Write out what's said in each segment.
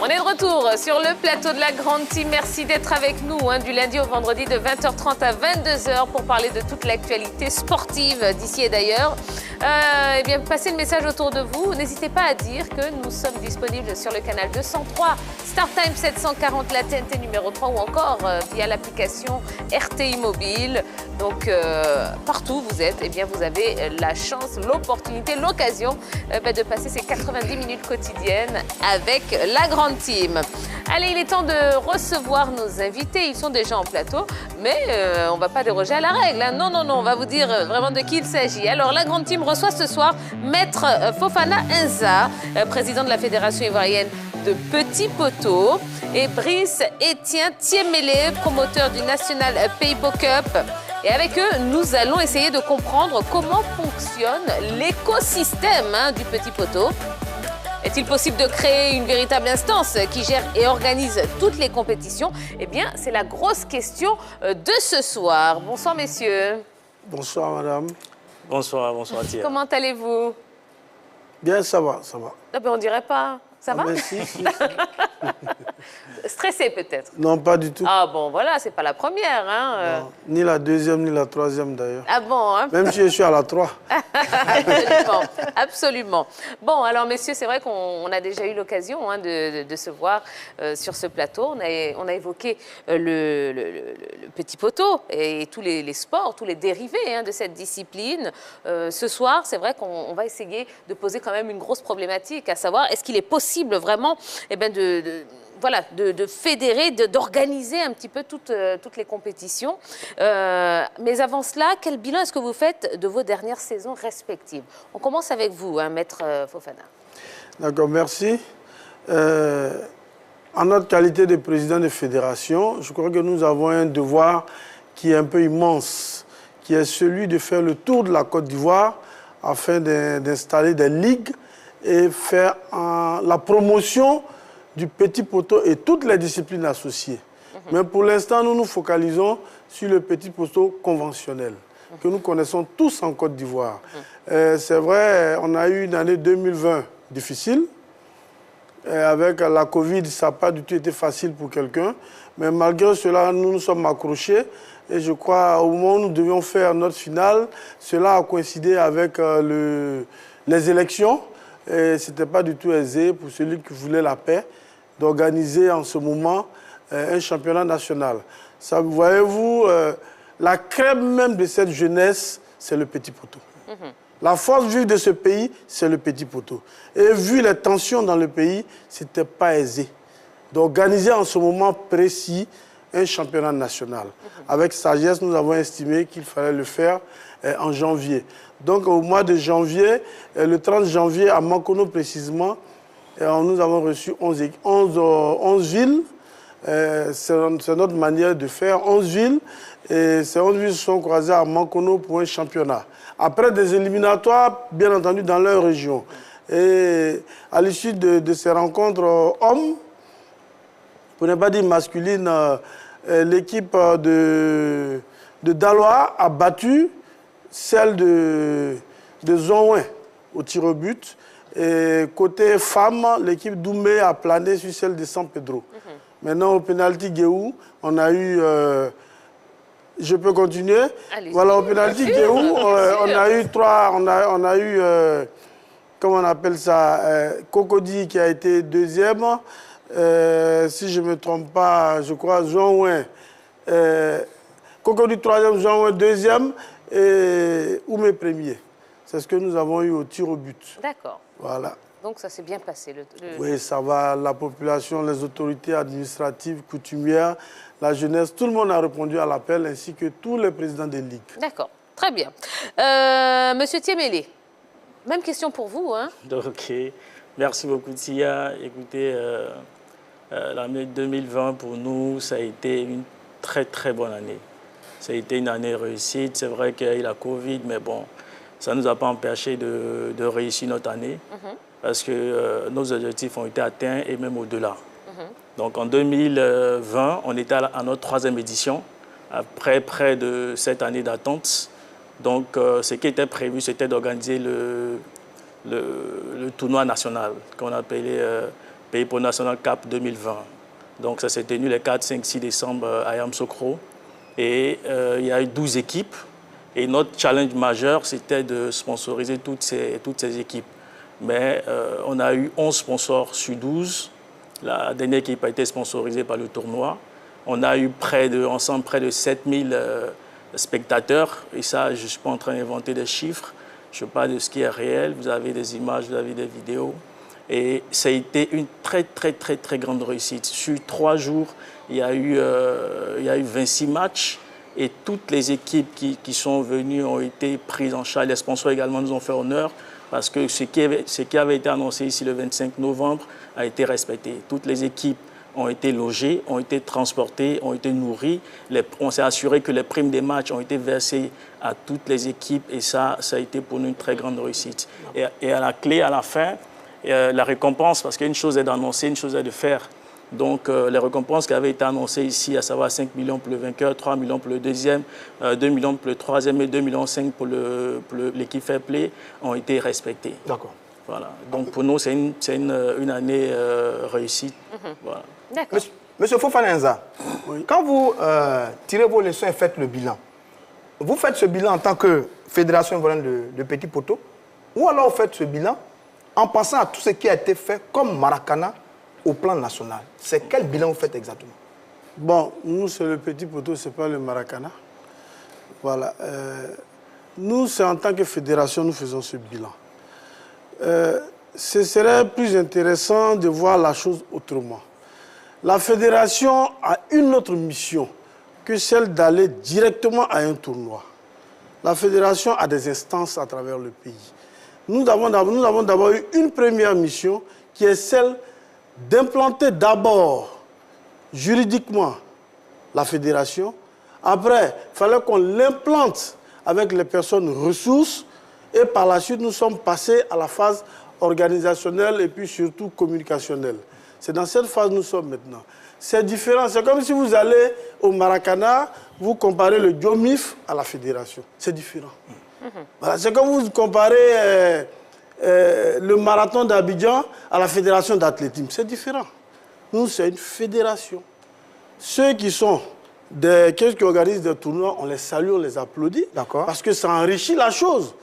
On est de retour sur le plateau de la Grande Team. Merci d'être avec nous du lundi au vendredi de 20h30 à 22h pour parler de toute l'actualité sportive d'ici et d'ailleurs. Eh bien, passez le message autour de vous. N'hésitez pas à dire que nous sommes disponibles sur le canal 203, StarTime 740, la TNT numéro 3 ou encore via l'application RTI Mobile. Donc, partout où vous êtes, eh bien, vous avez la chance, l'opportunité, l'occasion de passer ces 90 minutes quotidiennes avec la Grande Team. Allez, il est temps de recevoir nos invités. Ils sont déjà en plateau, mais on ne va pas déroger à la règle. Hein. Non, on va vous dire vraiment de qui il s'agit. Alors, la Grande Team reçoit ce soir Maître Fofana Inza, président de la Fédération ivoirienne de Petit Poteau, et Brice Etienne Thiemele, promoteur du National Paybo Cup. Et avec eux, nous allons essayer de comprendre comment fonctionne l'écosystème du Petit Poteau. Est-il possible de créer une véritable instance qui gère et organise toutes les compétitions? Eh bien, c'est la grosse question de ce soir. Bonsoir, messieurs. Bonsoir, madame. Bonsoir Thierry. Comment allez-vous? Bien, ça va, ça va. Ah ben, on dirait pas. Ça va? Si. Stressé peut-être? Non, pas du tout. Ah bon, voilà, c'est pas la première. Non, ni la deuxième, ni la troisième d'ailleurs. Ah bon, hein? Même si je suis à la 3. Absolument, absolument. Bon, alors messieurs, c'est vrai qu'on a déjà eu l'occasion de se voir sur ce plateau. On a évoqué le Petit Poteau et tous les sports, tous les dérivés de cette discipline. Ce soir, c'est vrai qu'on va essayer de poser quand même une grosse problématique, à savoir, est-ce qu'il est possible vraiment de fédérer, d'organiser un petit peu toutes les compétitions. Mais avant cela, quel bilan est-ce que vous faites de vos dernières saisons respectives? On commence avec vous, Maître Fofana. D'accord, merci. En notre qualité de président de fédération, je crois que nous avons un devoir qui est un peu immense, qui est celui de faire le tour de la Côte d'Ivoire afin d'installer des ligues et faire la promotion du Petit Poteau et toutes les disciplines associées. Mais pour l'instant, nous nous focalisons sur le Petit Poteau conventionnel, que nous connaissons tous en Côte d'Ivoire. C'est vrai, on a eu une année 2020 difficile. Avec la Covid, ça n'a pas du tout été facile pour quelqu'un. Mais malgré cela, nous nous sommes accrochés. Et je crois, au moment où nous devions faire notre finale, cela a coïncidé avec les élections. Et ce n'était pas du tout aisé pour celui qui voulait la paix d'organiser en ce moment un championnat national. Ça, voyez-vous, la crème même de cette jeunesse, c'est le Petit Poteau. La force vive de ce pays, c'est le Petit Poteau. Et vu les tensions dans le pays, ce n'était pas aisé d'organiser en ce moment précis un championnat national. Avec sagesse, nous avons estimé qu'il fallait le faire en janvier. Donc au mois de janvier, le 30 janvier, à Mankono précisément, nous avons reçu 11 villes. C'est notre manière de faire 11 villes. Et ces 11 villes se sont croisées à Mankono pour un championnat. Après des éliminatoires, bien entendu, dans leur région. Et à l'issue de ces rencontres hommes, pour ne pas dire masculine, l'équipe de Daloa a battu celle de Zonouin au tir au but. Et côté femmes, l'équipe d'Oumé a plané sur celle de San Pedro. Maintenant, au penalty Guéhou, on a eu... je peux continuer? Voilà, au penalty Guéhou, on a eu trois... On a eu... comment on appelle ça? Cocody qui a été deuxième. Si je ne me trompe pas, je crois, Zonouin. Cocody troisième, Zonouin deuxième. Et Oumé premier. C'est ce que nous avons eu au tir au but. D'accord. Voilà. Donc ça s'est bien passé. Oui, ça va. La population, les autorités administratives, coutumières, la jeunesse, tout le monde a répondu à l'appel, ainsi que tous les présidents des ligues. D'accord. Très bien. Monsieur Thiemele, même question pour vous. Ok. Merci beaucoup, Tia. Écoutez, l'année 2020, pour nous, ça a été une très, très bonne année. Ça a été une année réussite. C'est vrai qu'il y a eu la Covid, mais bon, ça ne nous a pas empêché de réussir notre année parce que nos objectifs ont été atteints et même au-delà. Donc en 2020, on était à notre 3e édition, après près de 7 années d'attente. Donc ce qui était prévu, c'était d'organiser le tournoi national qu'on appelait Pays-Pau National Cap 2020. Donc ça s'est tenu les 4, 5, 6 décembre à Yamoussoukro. Et il y a eu 12 équipes. Et notre challenge majeur, c'était de sponsoriser toutes ces équipes. Mais on a eu 11 sponsors sur 12. La dernière équipe a été sponsorisée par le tournoi. On a eu ensemble près de 7000 spectateurs. Et ça, je ne suis pas en train d'inventer des chiffres. Je parle de ce qui est réel. Vous avez des images, vous avez des vidéos. Et ça a été une très, très, très, très grande réussite. Sur 3 jours, il y a eu 26 matchs. Et toutes les équipes qui sont venues ont été prises en charge. Les sponsors également nous ont fait honneur parce que ce qui avait été annoncé ici le 25 novembre a été respecté. Toutes les équipes ont été logées, ont été transportées, ont été nourries. On s'est assuré que les primes des matchs ont été versées à toutes les équipes et ça a été pour nous une très grande réussite. Et à la clé, à la fin, la récompense, parce qu'une chose est d'annoncer, une chose est de faire. Donc, les récompenses qui avaient été annoncées ici, à savoir 5 millions pour le vainqueur, 3 millions pour le deuxième, 2 millions pour le troisième et 2,5 millions pour l'équipe Fair Play, ont été respectées. D'accord. Voilà. Donc, pour nous, c'est une année réussite. Voilà. D'accord. Monsieur Fofanenza, oui. Quand vous tirez vos leçons et faites le bilan, vous faites ce bilan en tant que fédération ivoirienne de Petit Poteau, ou alors vous faites ce bilan en pensant à tout ce qui a été fait comme Maracana au plan national. C'est quel bilan vous faites exactement? Bon, nous, c'est le Petit Poteau, ce n'est pas le Maracana. Voilà. Nous, c'est en tant que fédération, nous faisons ce bilan. Ce serait plus intéressant de voir la chose autrement. La fédération a une autre mission que celle d'aller directement à un tournoi. La fédération a des instances à travers le pays. Nous avons d'abord eu une première mission qui est celle d'implanter d'abord juridiquement la fédération. Après, il fallait qu'on l'implante avec les personnes ressources. Et par la suite, nous sommes passés à la phase organisationnelle et puis surtout communicationnelle. C'est dans cette phase que nous sommes maintenant. C'est différent. C'est comme si vous allez au Maracana, vous comparez le Diomif à la fédération. C'est différent. Voilà. C'est comme vous comparez le marathon d'Abidjan à la fédération d'athlétisme. C'est différent. Nous, c'est une fédération. Ceux qui organisent des tournois, on les salue, on les applaudit. Parce que ça enrichit la chose.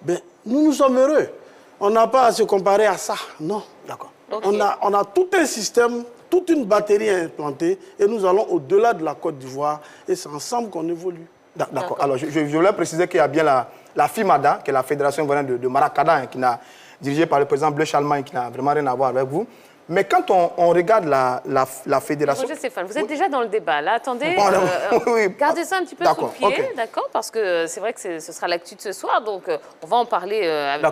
Ben, nous sommes heureux. On n'a pas à se comparer à ça. Non. D'accord. Okay. On a tout un système, toute une batterie à implanter et nous allons au-delà de la Côte d'Ivoire et c'est ensemble qu'on évolue. D'accord. Alors, je voulais préciser qu'il y a bien la FIMADA, qui est la Fédération ivoirienne de Maracana, qui est dirigée par le président Bleu Chalmagne, qui n'a vraiment rien à voir avec vous. Mais quand on regarde la fédération... Roger Stéphane, vous êtes déjà dans le débat. Là, attendez, oui. gardez ça un petit peu sous le pied, d'accord? Parce que c'est vrai que ce sera l'actu de ce soir, donc on va en parler avec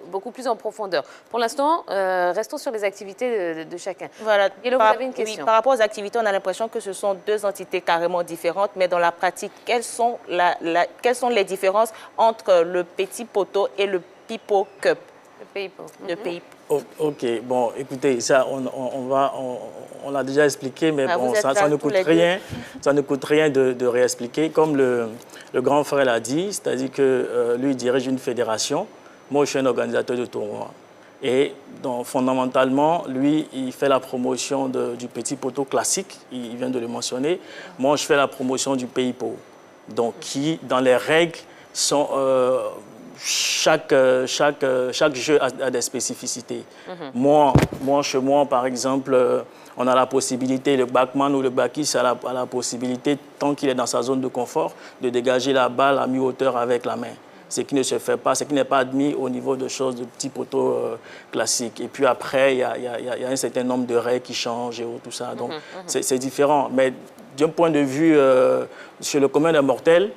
beaucoup plus en profondeur. Pour l'instant, restons sur les activités de chacun. Voilà. Yellow, vous avez une question? Oui, par rapport aux activités, on a l'impression que ce sont deux entités carrément différentes, mais dans la pratique, quelles sont les différences entre le Petit Poteau et le Pipo Cup? Le Pays-Pau. Ok, bon, écoutez, ça, on l'a déjà expliqué, mais bon, ça ne coûte rien. Ça ne coûte rien de réexpliquer. Comme le grand frère l'a dit, c'est-à-dire que lui dirige une fédération. Moi, je suis un organisateur de tournoi. Et donc, fondamentalement, lui, il fait la promotion du Petit Poteau classique, il vient de le mentionner. Moi, je fais la promotion du Pays-Pau. Donc, qui, dans les règles, sont... Chaque jeu a des spécificités. Moi, chez moi, par exemple, on a la possibilité, le backman ou le backiste a la possibilité, tant qu'il est dans sa zone de confort, de dégager la balle à mi-hauteur avec la main. Ce qui ne se fait pas, ce qui n'est pas admis au niveau de choses de petits poteaux classiques. Et puis après, il y a un certain nombre de règles qui changent et tout ça. Donc, c'est différent. Mais d'un point de vue chez le commun des mortels,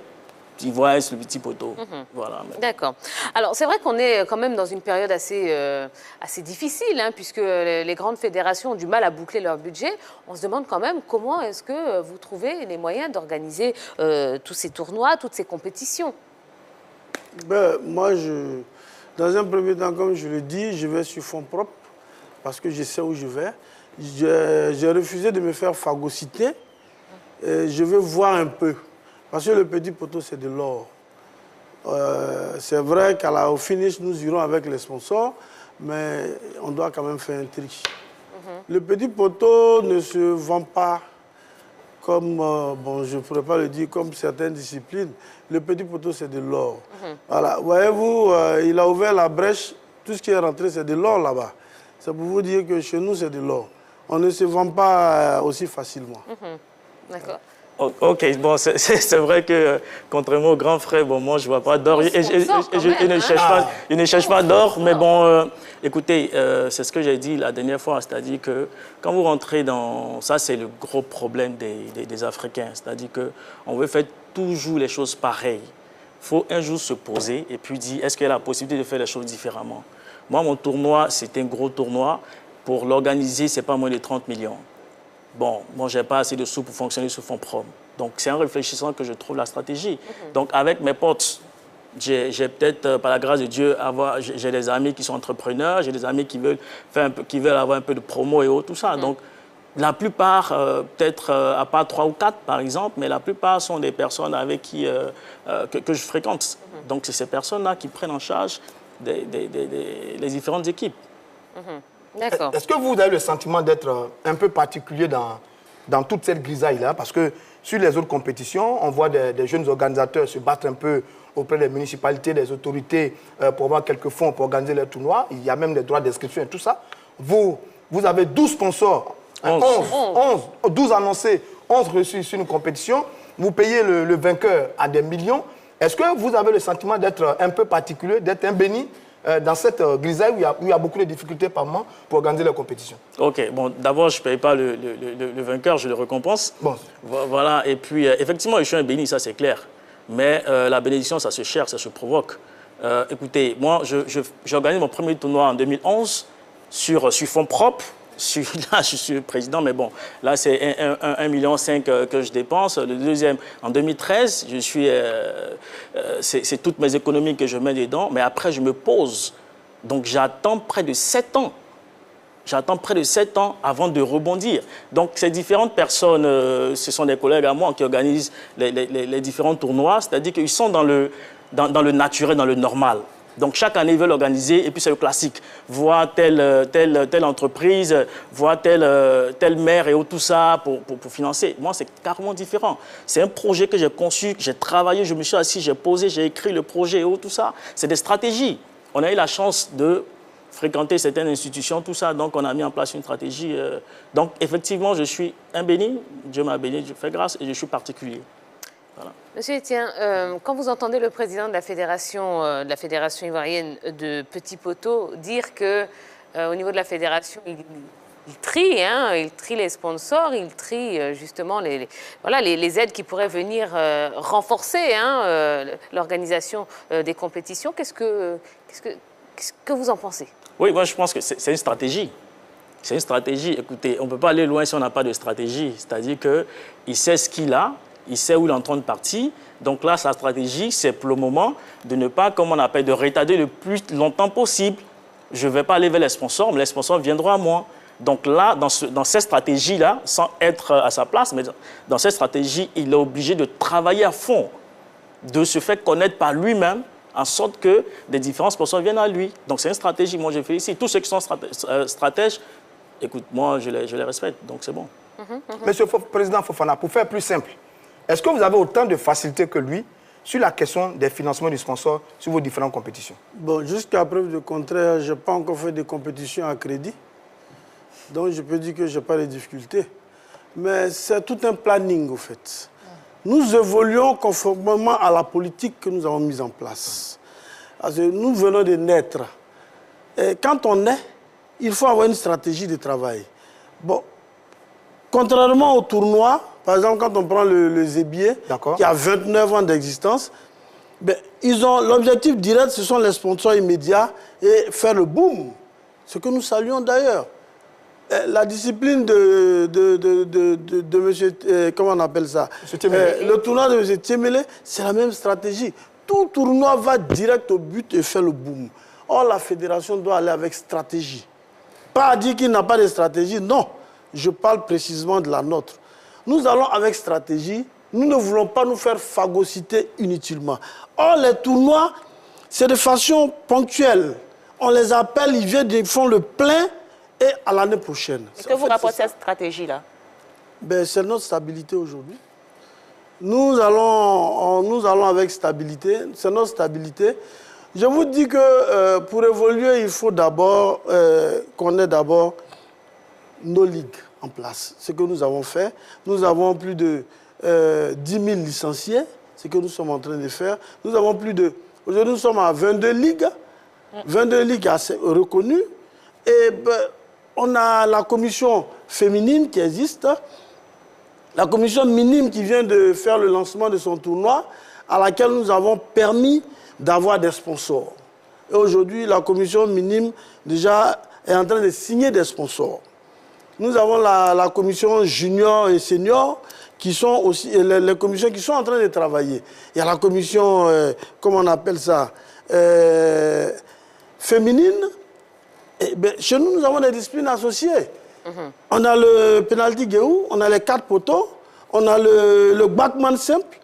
ils voient le petit poteau. Voilà. D'accord. Alors, c'est vrai qu'on est quand même dans une période assez difficile, hein, puisque les grandes fédérations ont du mal à boucler leur budget. On se demande quand même comment est-ce que vous trouvez les moyens d'organiser tous ces tournois, toutes ces compétitions. Ben, moi, dans un premier temps, comme je le dis, je vais sur fonds propres, parce que je sais où je vais. J'ai refusé de me faire phagocyter. Je veux voir un peu. Parce que le Petit Poteau, c'est de l'or. C'est vrai qu'au finish, nous irons avec les sponsors, mais on doit quand même faire un tri. Le petit poteau ne se vend pas comme, bon, je ne pourrais pas le dire, comme certaines disciplines. Le petit poteau, c'est de l'or. Voilà, voyez-vous, il a ouvert la brèche, tout ce qui est rentré, c'est de l'or là-bas. C'est pour vous dire que chez nous, c'est de l'or. On ne se vend pas aussi facilement. D'accord. Ok, bon, c'est vrai que, contrairement au grand frère, bon, moi, je ne vois pas d'or. Il ne cherche pas d'or, mais bon, écoutez, c'est ce que j'ai dit la dernière fois, c'est-à-dire que quand vous rentrez dans... Ça, c'est le gros problème des Africains, c'est-à-dire qu'on veut faire toujours les choses pareilles. Il faut un jour se poser et puis dire, est-ce qu'il y a la possibilité de faire les choses différemment? Moi, mon tournoi, c'était un gros tournoi. Pour l'organiser, ce n'est pas moins de 30 millions. Bon, moi, je n'ai pas assez de sous pour fonctionner sous fonds propres. Donc, c'est en réfléchissant que je trouve la stratégie. Donc, avec mes potes, j'ai peut-être, par la grâce de Dieu, j'ai des amis qui sont entrepreneurs, j'ai des amis qui veulent avoir un peu de promo et autres, tout ça. Donc, la plupart, peut-être à part 3 ou 4, par exemple, mais la plupart sont des personnes avec qui que je fréquente. Donc, c'est ces personnes-là qui prennent en charge les différentes équipes. D'accord. Est-ce que vous avez le sentiment d'être un peu particulier dans toute cette grisaille-là? Parce que sur les autres compétitions, on voit des jeunes organisateurs se battre un peu auprès des municipalités, des autorités pour avoir quelques fonds pour organiser les tournois. Il y a même des droits d'inscription et tout ça. Vous avez 12 sponsors, 12 annoncés, 11 reçus sur une compétition. Vous payez le vainqueur à des millions. Est-ce que vous avez le sentiment d'être un peu particulier, d'être un béni dans cette grisaille où il y a beaucoup de difficultés par moment pour organiser la compétition? Ok, bon, d'abord, je ne paye pas le vainqueur, je le récompense. Bon. Voilà, et puis, effectivement, je suis un béni, ça c'est clair. Mais la bénédiction, ça se cherche, ça se provoque. Écoutez, moi, j'organise mon premier tournoi en 2011 sur fonds propres. Là, je suis président, mais bon, là, c'est 1,5 million que je dépense. Le deuxième, en 2013, c'est toutes mes économies que je mets dedans, mais après, je me pose. Donc, j'attends près de 7 ans. J'attends près de 7 ans avant de rebondir. Donc, ces différentes personnes, ce sont des collègues à moi qui organisent les différents tournois, c'est-à-dire qu'ils sont dans le naturel, dans le normal. Donc, chaque année, ils veulent organiser, et puis c'est le classique. Voir telle entreprise, voir telle maire et tout ça pour financer. Moi, c'est carrément différent. C'est un projet que j'ai conçu, que j'ai travaillé, je me suis assis, j'ai posé, j'ai écrit le projet et tout ça. C'est des stratégies. On a eu la chance de fréquenter certaines institutions, tout ça. Donc, on a mis en place une stratégie. Donc, effectivement, je suis un béni. Dieu m'a béni, je fais grâce et je suis particulier. Voilà. Monsieur Etienne, quand vous entendez le président de la fédération ivoirienne de Petit Poteau dire qu'au niveau de la fédération, il trie, hein, il trie les sponsors, il trie justement les aides qui pourraient venir renforcer l'organisation des compétitions, qu'est-ce que vous en pensez? Oui, moi je pense que c'est une stratégie. C'est une stratégie. Écoutez, on ne peut pas aller loin si on n'a pas de stratégie. C'est-à-dire qu'il sait ce qu'il a. Il sait où il est en train de partir. Donc là, sa stratégie, c'est pour le moment de ne pas, comme on appelle, de retarder le plus longtemps possible. Je ne vais pas aller vers les sponsors, mais les sponsors viendront à moi. Donc là, dans cette stratégie-là, sans être à sa place, mais dans cette stratégie, il est obligé de travailler à fond, de se faire connaître par lui-même, en sorte que des différents sponsors viennent à lui. Donc c'est une stratégie. Moi, je félicite tous ceux qui sont stratèges. Écoute, moi, je les respecte, donc c'est bon. Monsieur le Président Fofana, pour faire plus simple, est-ce que vous avez autant de facilité que lui sur la question des financements du sponsor sur vos différentes compétitions? Bon, jusqu'à preuve du contraire, je n'ai pas encore fait de compétition à crédit. Donc, je peux dire que je n'ai pas de difficultés. Mais c'est tout un planning, au fait. Nous évoluons conformément à la politique que nous avons mise en place. Parce que nous venons de naître. Et quand on naît, il faut avoir une stratégie de travail. Bon, contrairement au tournoi, par exemple, quand on prend le Zébier, qui a 29 ans d'existence, ben, ils ont l'objectif direct, ce sont les sponsors immédiats et faire le boom. Ce que nous saluons d'ailleurs. La discipline de monsieur, comment on appelle ça? Le tournoi de M. Tiemele, c'est la même stratégie. Tout tournoi va direct au but et fait le boom. Or, la fédération doit aller avec stratégie. Pas dire qu'il n'a pas de stratégie, non. Je parle précisément de la nôtre. Nous allons avec stratégie. Nous ne voulons pas nous faire phagocyter inutilement. Or, les tournois, c'est de façon ponctuelle. On les appelle, ils viennent, ils font le plein et à l'année prochaine. Est-ce que vous rapportez cette stratégie-là? Ben, c'est notre stabilité aujourd'hui. Nous allons avec stabilité, c'est notre stabilité. Je vous dis que pour évoluer, il faut d'abord qu'on ait d'abord nos ligues en place. Ce que nous avons fait, nous avons plus de 10 000 licenciés, ce que nous sommes en train de faire. Nous avons plus de... Aujourd'hui, nous sommes à 22 ligues assez reconnues. Et ben, on a la commission féminine qui existe, la commission minime qui vient de faire le lancement de son tournoi, à laquelle nous avons permis d'avoir des sponsors. Et aujourd'hui, la commission minime déjà est en train de signer des sponsors. Nous avons la commission junior et senior qui sont aussi, les commissions qui sont en train de travailler. Il y a la commission, comment on appelle ça, féminine. Et ben, chez nous, nous avons des disciplines associées. On a le penalty guéou, on a les 4 poteaux, on a le backman simple,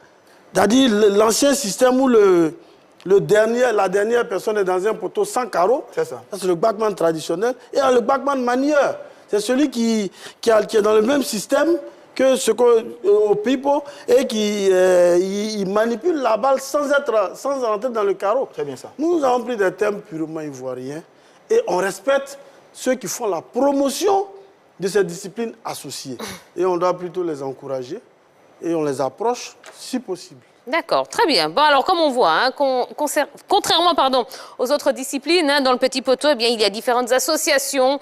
c'est-à-dire l'ancien système où la dernière personne est dans un poteau sans carreau. C'est ça. C'est le backman traditionnel. Et le backman manieur, c'est celui qui est dans le même système que ce au pipo et qui il manipule la balle sans rentrer dans le carreau. Très bien ça. Nous avons pris des thèmes purement ivoiriens et on respecte ceux qui font la promotion de ces disciplines associées. Et on doit plutôt les encourager et on les approche si possible. D'accord, très bien. Bon, alors, comme on voit, hein, contrairement aux autres disciplines, hein, dans le petit poteau, eh bien, il y a différentes associations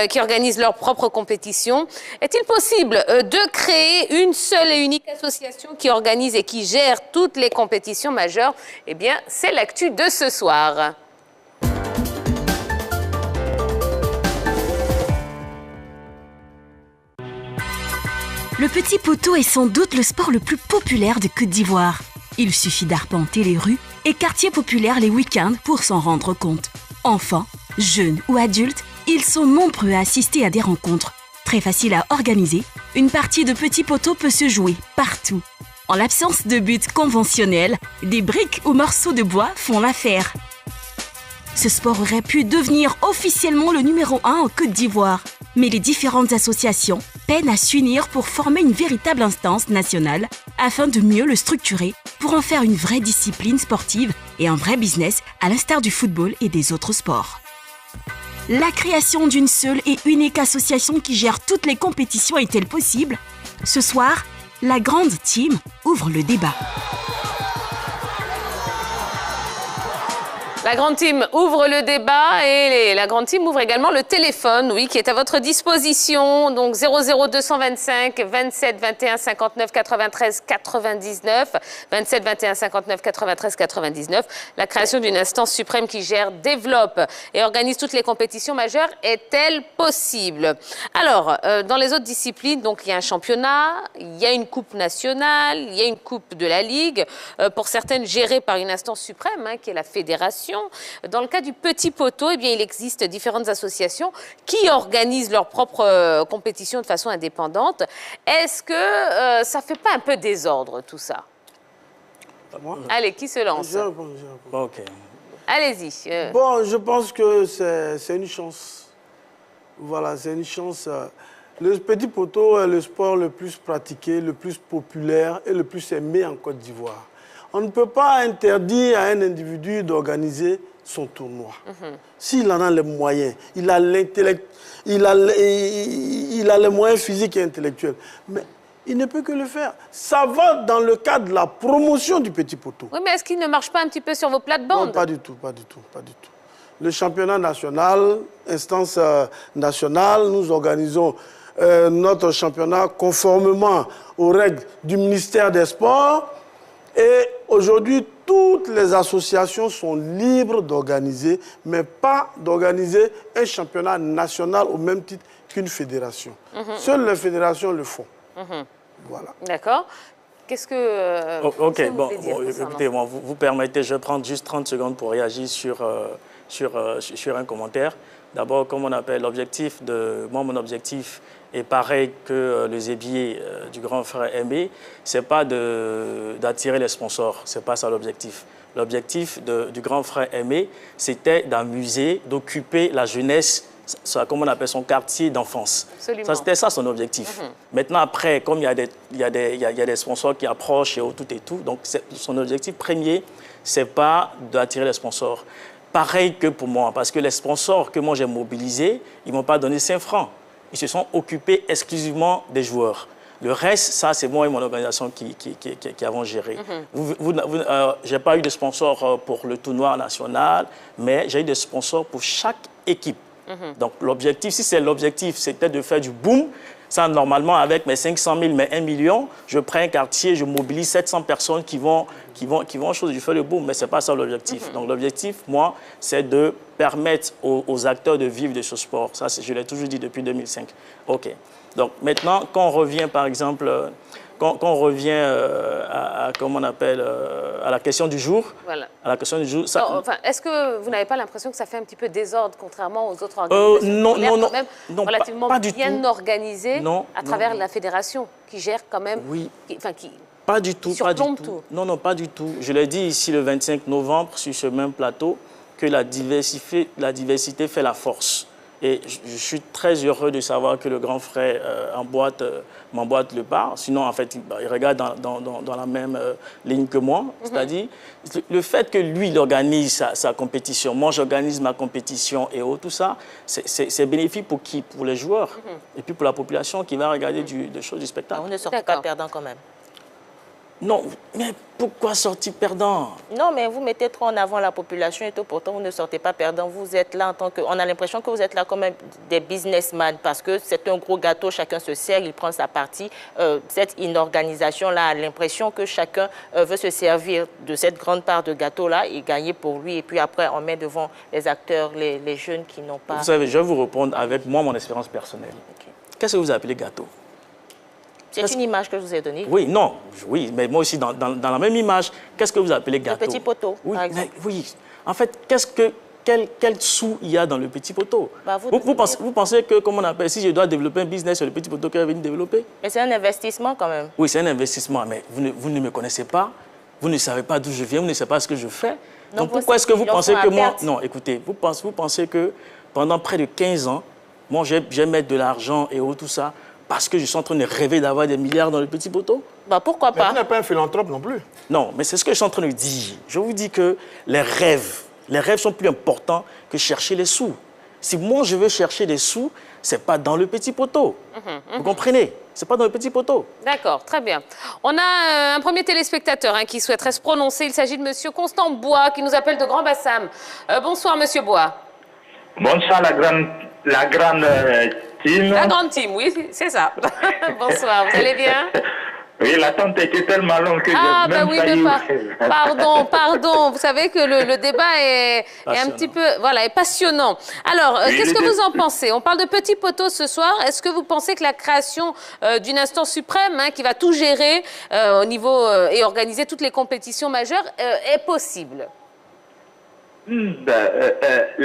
qui organisent leurs propres compétitions. Est-il possible de créer une seule et unique association qui organise et qui gère toutes les compétitions majeures? Eh bien, c'est l'actu de ce soir. Le petit poteau est sans doute le sport le plus populaire de Côte d'Ivoire. Il suffit d'arpenter les rues et quartiers populaires les week-ends pour s'en rendre compte. Enfants, jeunes ou adultes, ils sont nombreux à assister à des rencontres. Très facile à organiser, une partie de petit poteau peut se jouer partout. En l'absence de but conventionnel, des briques ou morceaux de bois font l'affaire. Ce sport aurait pu devenir officiellement le numéro 1 en Côte d'Ivoire. Mais les différentes associations peinent à s'unir pour former une véritable instance nationale afin de mieux le structurer pour en faire une vraie discipline sportive et un vrai business à l'instar du football et des autres sports. La création d'une seule et unique association qui gère toutes les compétitions est-elle possible? Ce soir, la grande team ouvre le débat. La grande team ouvre le débat et la grande team ouvre également le téléphone, oui, qui est à votre disposition. Donc 00225 27 21 59 93 99, 27 21 59 93 99. La création d'une instance suprême qui gère, développe et organise toutes les compétitions majeures est-elle possible? Alors, dans les autres disciplines, donc il y a un championnat, il y a une coupe nationale, il y a une coupe de la Ligue, pour certaines gérée par une instance suprême, hein, qui est la fédération. Dans le cas du petit poteau, eh bien, il existe différentes associations qui organisent leurs propres compétitions de façon indépendante. Est-ce que ça ne fait pas un peu désordre, tout ça? Allez, qui se lance? Je réponds. Ok. Allez-y. Bon, je pense que c'est une chance. Voilà, c'est une chance. Le petit poteau est le sport le plus pratiqué, le plus populaire et le plus aimé en Côte d'Ivoire. On ne peut pas interdire à un individu d'organiser son tournoi. S'il en a les moyens, il a l'intellect, il a les moyens physiques et intellectuels. Mais il ne peut que le faire. Ça va dans le cadre de la promotion du petit poteau. Oui, mais est-ce qu'il ne marche pas un petit peu sur vos plates-bandes? Non, pas du tout. Le championnat national, instance nationale, nous organisons notre championnat conformément aux règles du ministère des Sports. Et aujourd'hui, toutes les associations sont libres d'organiser, mais pas d'organiser un championnat national au même titre qu'une fédération. Seules les fédérations le font. Voilà. D'accord. Qu'est-ce que Ok, bon, écoutez, bon, vous permettez, je vais prendre juste 30 secondes pour réagir sur un commentaire. D'abord, comme on appelle l'objectif mon objectif est pareil que le zébier du grand frère Aimé, ce n'est pas d'attirer les sponsors, ce n'est pas ça l'objectif. L'objectif du grand frère Aimé, c'était d'amuser, d'occuper la jeunesse comme on appelle son quartier d'enfance. C'était ça son objectif. Maintenant, après, comme il y a des sponsors qui approchent et tout, donc son objectif premier, c'est pas d'attirer les sponsors. Pareil que pour moi, parce que les sponsors que moi j'ai mobilisés, ils ne m'ont pas donné 5 francs. Ils se sont occupés exclusivement des joueurs. Le reste, ça, c'est moi et mon organisation qui avons géré. Je n'ai pas eu de sponsor pour le tournoi national, mais j'ai eu des sponsors pour chaque équipe. Donc, l'objectif, si c'est l'objectif, c'était de faire du boom. Ça, normalement, avec mes 500 000, mes 1 million, je prends un quartier, je mobilise 700 personnes qui vont je fais le boom, mais ce n'est pas ça l'objectif. Donc, l'objectif, moi, c'est de permettre aux acteurs de vivre de ce sport. Ça, je l'ai toujours dit depuis 2005. OK. Donc, maintenant, quand on revient, par exemple, comment on appelle, à la question du jour. Voilà. À la question du jour. Est-ce que vous n'avez pas l'impression que ça fait un petit peu désordre, contrairement aux autres organisations non, relativement pas du bien tout. Organisées à travers la fédération, qui gère quand même... Oui. Qui pas du tout, pas du tout. tout. Non, pas du tout. Je l'ai dit ici le 25 novembre, sur ce même plateau, que la diversité fait la force. Et je suis très heureux de savoir que le grand frère m'emboîte le pas. Sinon, en fait, il regarde dans la même ligne que moi. C'est-à-dire, le fait que lui, il organise sa compétition, moi, j'organise ma compétition et tout ça, c'est bénéfique pour qui? Pour les joueurs. Et puis pour la population qui va regarder des choses du spectacle. On ne sort pas perdant quand même. Non, mais pourquoi sortir perdant? Non, mais vous mettez trop en avant la population et tout, pourtant vous ne sortez pas perdant. Vous êtes là en tant que... On a l'impression que vous êtes là comme des businessmen parce que c'est un gros gâteau, chacun se sert, il prend sa partie. Cette inorganisation-là a l'impression que chacun veut se servir de cette grande part de gâteau-là et gagner pour lui. Et puis après, on met devant les acteurs, les jeunes qui n'ont pas... Vous savez, je vais vous répondre avec moi, mon expérience personnelle. Okay. Qu'est-ce que vous appelez gâteau? C'est une image que je vous ai donnée. Oui, non, oui, mais moi aussi, dans la même image, qu'est-ce que vous appelez gâteau? Le petit poteau, oui, par exemple. Oui, en fait, quel sou il y a dans le petit poteau? Bah, vous pensez que, comme on appelle, si je dois développer un business sur le petit poteau, que je vais venir développer? Mais c'est un investissement quand même. Oui, c'est un investissement, mais vous ne me connaissez pas, vous ne savez pas d'où je viens, vous ne savez pas ce que je fais. Non, donc pourquoi est-ce que vous pensez que moi... Non, écoutez, vous pensez que pendant près de 15 ans, moi, je vais mettre de l'argent et tout ça, parce que je suis en train de rêver d'avoir des milliards dans le petit poteau? Bah pourquoi pas? Mais vous n'êtes pas un philanthrope non plus. Non, mais c'est ce que je suis en train de dire. Je vous dis que les rêves sont plus importants que chercher les sous. Si moi, je veux chercher des sous, ce n'est pas dans le petit poteau. Vous comprenez? Ce n'est pas dans le petit poteau. D'accord, très bien. On a un premier téléspectateur qui souhaiterait se prononcer. Il s'agit de M. Constant Bois, qui nous appelle de Grand Bassam. Bonsoir, M. Bois. Bonsoir, la grande team. La grande team, oui, c'est ça. Bonsoir, vous allez bien? Oui, l'attente était tellement longue que j'ai même failli... Pardon. Vous savez que le débat est un petit peu... Voilà, est passionnant. Alors, qu'est-ce que vous en pensez? On parle de petit poteau ce soir. Est-ce que vous pensez que la création d'une instance suprême qui va tout gérer au niveau et organiser toutes les compétitions majeures est possible?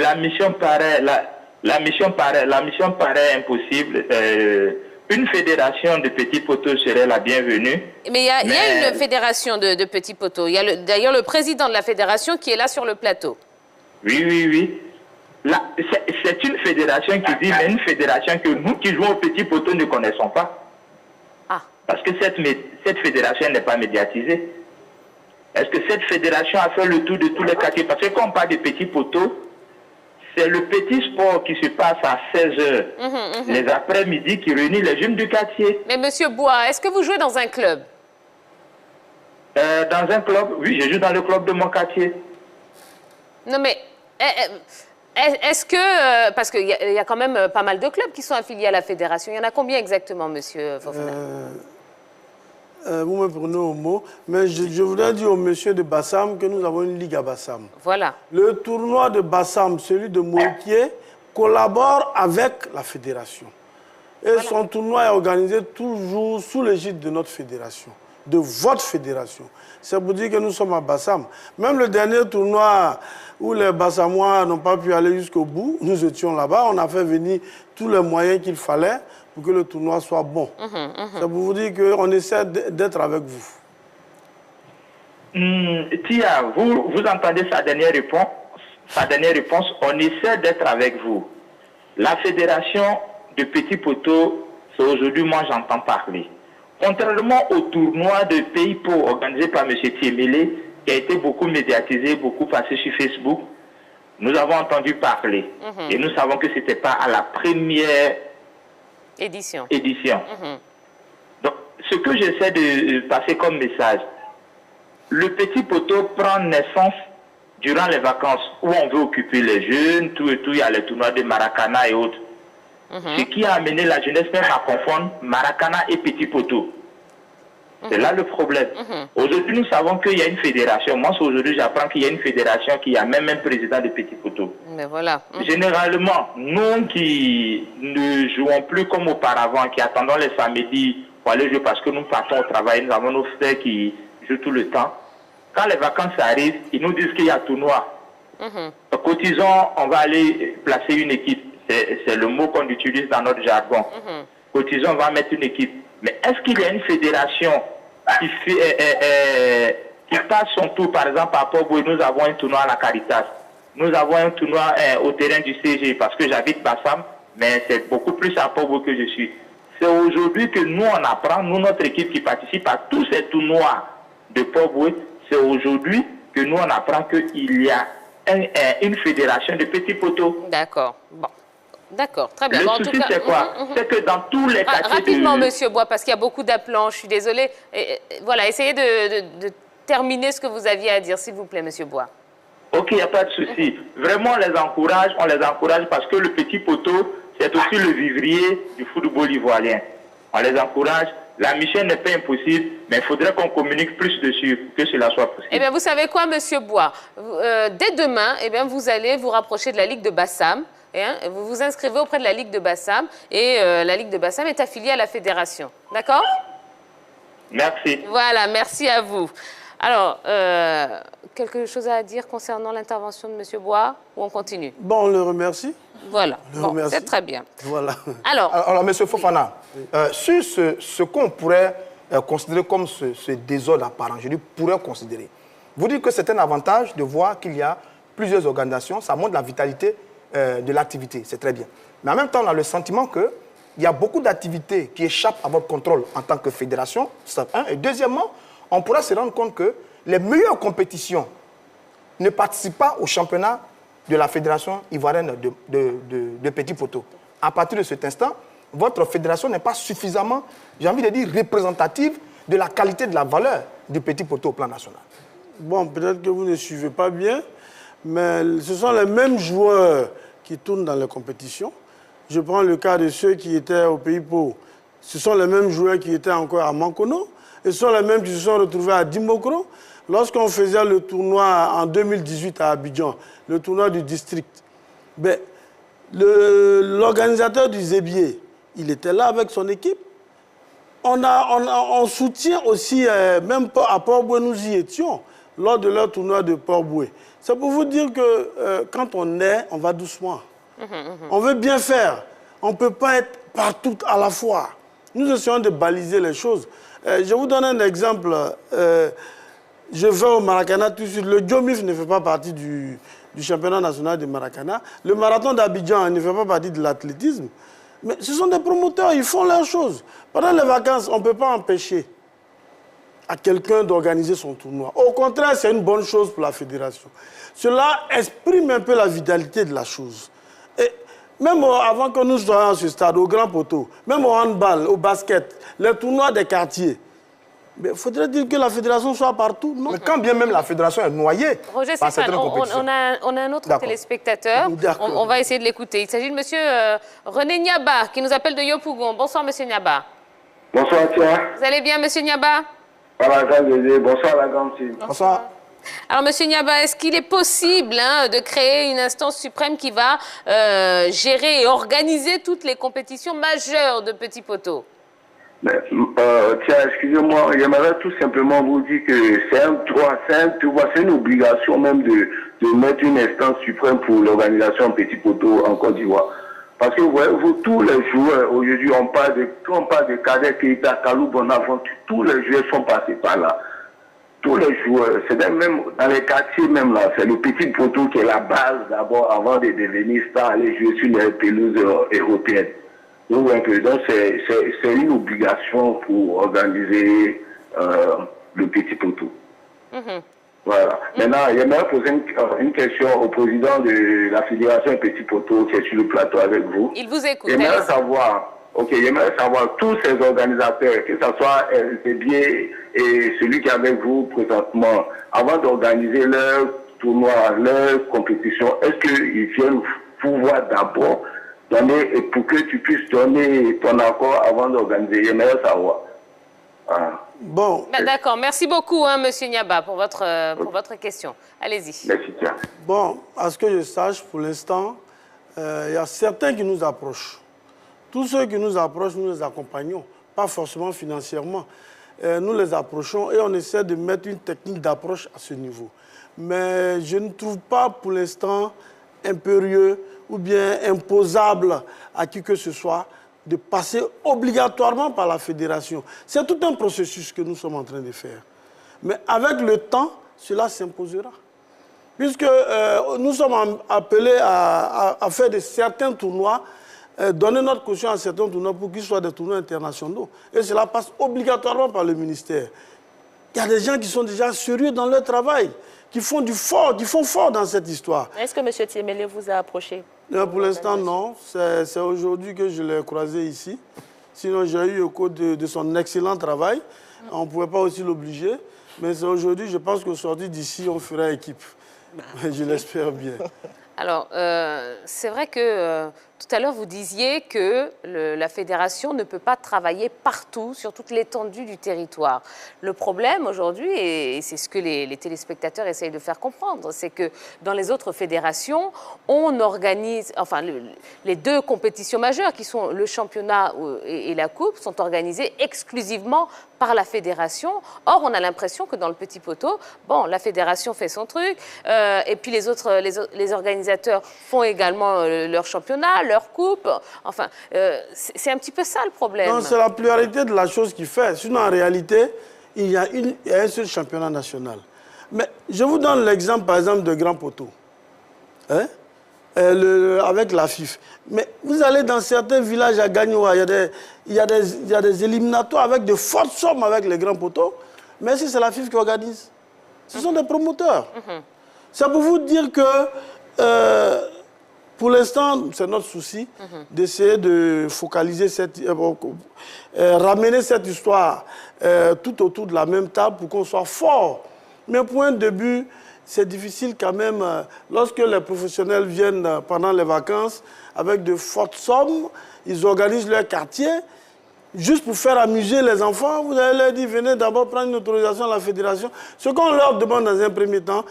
La mission paraît impossible. Une fédération de petits poteaux serait la bienvenue. Mais il y a une fédération de petits poteaux. Il y a d'ailleurs le président de la fédération qui est là sur le plateau. Oui. C'est une fédération qui dit, mais une fédération que nous qui jouons aux petits poteaux ne connaissons pas. Ah. Parce que cette fédération n'est pas médiatisée. Est-ce que cette fédération a fait le tour de tous les quartiers? Parce que quand on parle de petits poteaux, c'est le petit sport qui se passe à 16h, les après-midi, qui réunit les jeunes du quartier. Mais Monsieur Bois, est-ce que vous jouez dans un club? Dans un club? Oui, je joue dans le club de mon quartier. Non mais, est-ce que, parce qu'il y a quand même pas mal de clubs qui sont affiliés à la fédération, il y en a combien exactement, Monsieur Fofana? Vous me prenez au mot, mais je voudrais dire au monsieur de Bassam que nous avons une ligue à Bassam. Voilà. Le tournoi de Bassam, celui de Moutier, collabore avec la fédération. Et voilà. Son tournoi est organisé toujours sous l'égide de notre fédération, de votre fédération. C'est pour dire que nous sommes à Bassam. Même le dernier tournoi où les Bassamois n'ont pas pu aller jusqu'au bout, nous étions là-bas, on a fait venir tous les moyens qu'il fallait pour que le tournoi soit bon. C'est pour vous dire qu'on essaie d'être avec vous. Tia, vous entendez sa dernière réponse? On essaie d'être avec vous. La fédération de petits poteaux, c'est aujourd'hui, moi, j'entends parler. Contrairement au tournoi de pays pauvres organisé par M. Thiemele, qui a été beaucoup médiatisé, beaucoup passé sur Facebook, nous avons entendu parler. Et nous savons que ce n'était pas à la première édition. Donc, ce que j'essaie de passer comme message, le petit poteau prend naissance durant les vacances où on veut occuper les jeunes, tout et tout, il y a les tournois de Maracana et autres. Ce qui a amené la jeunesse même à confondre Maracana et petit poteau. C'est là le problème. Aujourd'hui, nous savons qu'il y a une fédération. Moi, aujourd'hui, j'apprends qu'il y a une fédération qui a même un président de petit poteau. Mais voilà. Généralement, nous qui ne jouons plus comme auparavant, qui attendons les samedis pour aller jouer parce que nous partons au travail, nous avons nos frères qui jouent tout le temps. Quand les vacances arrivent, ils nous disent qu'il y a tournoi. Cotisons, on va aller placer une équipe. C'est le mot qu'on utilise dans notre jargon. Cotisons, on va mettre une équipe. Mais est-ce qu'il y a une fédération qui passe son tour, par exemple, à Port-Boué, nous avons un tournoi à la Caritas. Nous avons un tournoi au terrain du CG, parce que j'habite Bassam, mais c'est beaucoup plus à Port-Boué que je suis. C'est aujourd'hui que nous, on apprend, nous, notre équipe qui participe à tous ces tournois de Port-Boué, c'est aujourd'hui que nous, on apprend qu'il y a une fédération de petits poteaux. D'accord. Bon. D'accord, très bien. Le bon, souci, c'est quoi? C'est que dans tous les quartiers... Rapidement, Monsieur Bois, parce qu'il y a beaucoup d'appelants, je suis désolée. Voilà, essayez de terminer ce que vous aviez à dire, s'il vous plaît, Monsieur Bois. Ok, il n'y a pas de souci. Vraiment, on les encourage parce que le petit poteau, c'est aussi le vivrier du football ivoirien. On les encourage. La mission n'est pas impossible, mais il faudrait qu'on communique plus dessus pour que cela soit possible. Eh bien, vous savez quoi, Monsieur Bois? Dès demain, eh bien, vous allez vous rapprocher de la Ligue de Bassam. Vous vous inscrivez auprès de la Ligue de Bassam et la Ligue de Bassam est affiliée à la fédération. D'accord? Merci. Voilà, merci à vous. Alors, quelque chose à dire concernant l'intervention de M. Bois ou on continue? Bon, on le remercie. Voilà, bon, c'est très bien. Voilà. Alors M. Fofana, sur ce qu'on pourrait considérer comme ce désordre apparent, je dis pourrait considérer, vous dites que c'est un avantage de voir qu'il y a plusieurs organisations, ça montre la vitalité de l'activité, c'est très bien. Mais en même temps, on a le sentiment qu'il y a beaucoup d'activités qui échappent à votre contrôle en tant que fédération, c'est un. Et deuxièmement, on pourra se rendre compte que les meilleures compétitions ne participent pas au championnat de la fédération ivoirienne de petits poteaux. À partir de cet instant, votre fédération n'est pas suffisamment, j'ai envie de dire, représentative de la qualité de la valeur du petit poteau au plan national. Bon, peut-être que vous ne suivez pas bien, mais ce sont les mêmes joueurs qui tournent dans les compétitions. Je prends le cas de ceux qui étaient au Pays Pauvres. Ce sont les mêmes joueurs qui étaient encore à Mankono. Et ce sont les mêmes qui se sont retrouvés à Dimokro. Lorsqu'on faisait le tournoi en 2018 à Abidjan, le tournoi du district, ben, l'organisateur du Zébier, il était là avec son équipe. On soutient aussi, même à Port-Boué, nous y étions, lors de leur tournoi de Port-Boué. C'est pour vous dire que quand on est, on va doucement. On veut bien faire. On ne peut pas être partout à la fois. Nous essayons de baliser les choses. Je vous donne un exemple. Je vais au Maracana tout de suite. Le Djomif ne fait pas partie du championnat national de Maracana. Le marathon d'Abidjan ne fait pas partie de l'athlétisme. Mais ce sont des promoteurs, ils font leurs choses. Pendant les vacances, on ne peut pas empêcher à quelqu'un d'organiser son tournoi. Au contraire, c'est une bonne chose pour la fédération. Cela exprime un peu la vitalité de la chose. Et même avant que nous soyons à ce stade, au grand poteau, même au handball, au basket, les tournois des quartiers, il faudrait dire que la fédération soit partout, non? Mais quand bien même la fédération est noyée Roger par Stéphane, certaines compétitions. on a un autre téléspectateur. On va essayer de l'écouter. Il s'agit de monsieur René Niaba, qui nous appelle de Yopougon. Bonsoir, monsieur Niaba. Bonsoir, Tia. Vous allez bien, monsieur Niaba? Voilà, bonsoir, la grande team. Bonsoir. Alors, monsieur Niaba, est-ce qu'il est possible de créer une instance suprême qui va gérer et organiser toutes les compétitions majeures de petits poteaux? Tiens, excusez-moi, j'aimerais tout simplement vous dire que c'est un droit, c'est une obligation même de mettre une instance suprême pour l'organisation Petit Poteau en Côte d'Ivoire. Parce que vous, tous les joueurs, aujourd'hui, on parle de Cadet Keita, Kalou Bonaventure, tous les joueurs sont passés par là. tous les joueurs, c'est même dans les quartiers même là, c'est le petit poteau qui est la base d'abord avant de devenir star, aller jouer sur les pelouses européennes. Donc c'est une obligation pour organiser le petit poteau. Voilà. Maintenant, j'aimerais poser une question au président de la Fédération Petit Poteau qui est sur le plateau avec vous. Il vous écoute. J'aimerais savoir, tous ces organisateurs, que ce soit LTB et celui qui est avec vous présentement, avant d'organiser leur tournoi, leur compétition, est-ce qu'ils viennent pouvoir d'abord donner, pour que tu puisses donner ton accord avant d'organiser? J'aimerais savoir. Bon. D'accord, merci beaucoup, hein, Monsieur Niaba, pour votre question. Allez-y. Merci, tiens. Bon, à ce que je sache, pour l'instant, il y a certains qui nous approchent. Tous ceux qui nous approchent, nous les accompagnons, pas forcément financièrement. Nous les approchons et on essaie de mettre une technique d'approche à ce niveau. Mais je ne trouve pas pour l'instant impérieux ou bien imposable à qui que ce soit de passer obligatoirement par la fédération. C'est tout un processus que nous sommes en train de faire. Mais avec le temps, cela s'imposera. Puisque nous sommes appelés à faire de certains tournois, donner notre caution à certains tournois pour qu'ils soient des tournois internationaux. Et cela passe obligatoirement par le ministère. Il y a des gens qui sont déjà sérieux dans leur travail, qui font fort dans cette histoire. Est-ce que M. Tiemele vous a approché? Pour l'instant, non. C'est aujourd'hui que je l'ai croisé ici. Sinon, j'ai eu au cours de son excellent travail. On ne pouvait pas aussi l'obliger. Mais c'est aujourd'hui, je pense qu'au sortir d'ici, on fera équipe. Je l'espère bien. Alors, c'est vrai que tout à l'heure, vous disiez que la fédération ne peut pas travailler partout, sur toute l'étendue du territoire. Le problème aujourd'hui, et c'est ce que les téléspectateurs essayent de faire comprendre, c'est que dans les autres fédérations, on organise, enfin, les deux compétitions majeures, qui sont le championnat et la coupe, sont organisées exclusivement par la fédération. Or, on a l'impression que dans le petit poteau, bon, la fédération fait son truc, et puis les organisateurs font également leur championnat, leur coupe. Enfin, c'est un petit peu ça le problème. Non, c'est la pluralité de la chose qui fait. Sinon, en réalité, il y a un seul championnat national. Mais je vous donne l'exemple, par exemple, de Grand Poteau. Hein? Avec la FIF. Mais vous allez dans certains villages à Gagnoa, il y a des éliminatoires avec de fortes sommes avec les Grands Poteaux. Mais si c'est la FIF qui organise, ce sont des promoteurs. C'est pour vous dire que, pour l'instant, c'est notre souci d'essayer de focaliser ramener cette histoire tout autour de la même table pour qu'on soit fort. Mais pour un début, c'est difficile quand même, lorsque les professionnels viennent pendant les vacances avec de fortes sommes, ils organisent leur quartier, juste pour faire amuser les enfants. Vous allez leur dire, venez d'abord prendre une autorisation à la fédération. Ce qu'on leur demande dans un premier temps,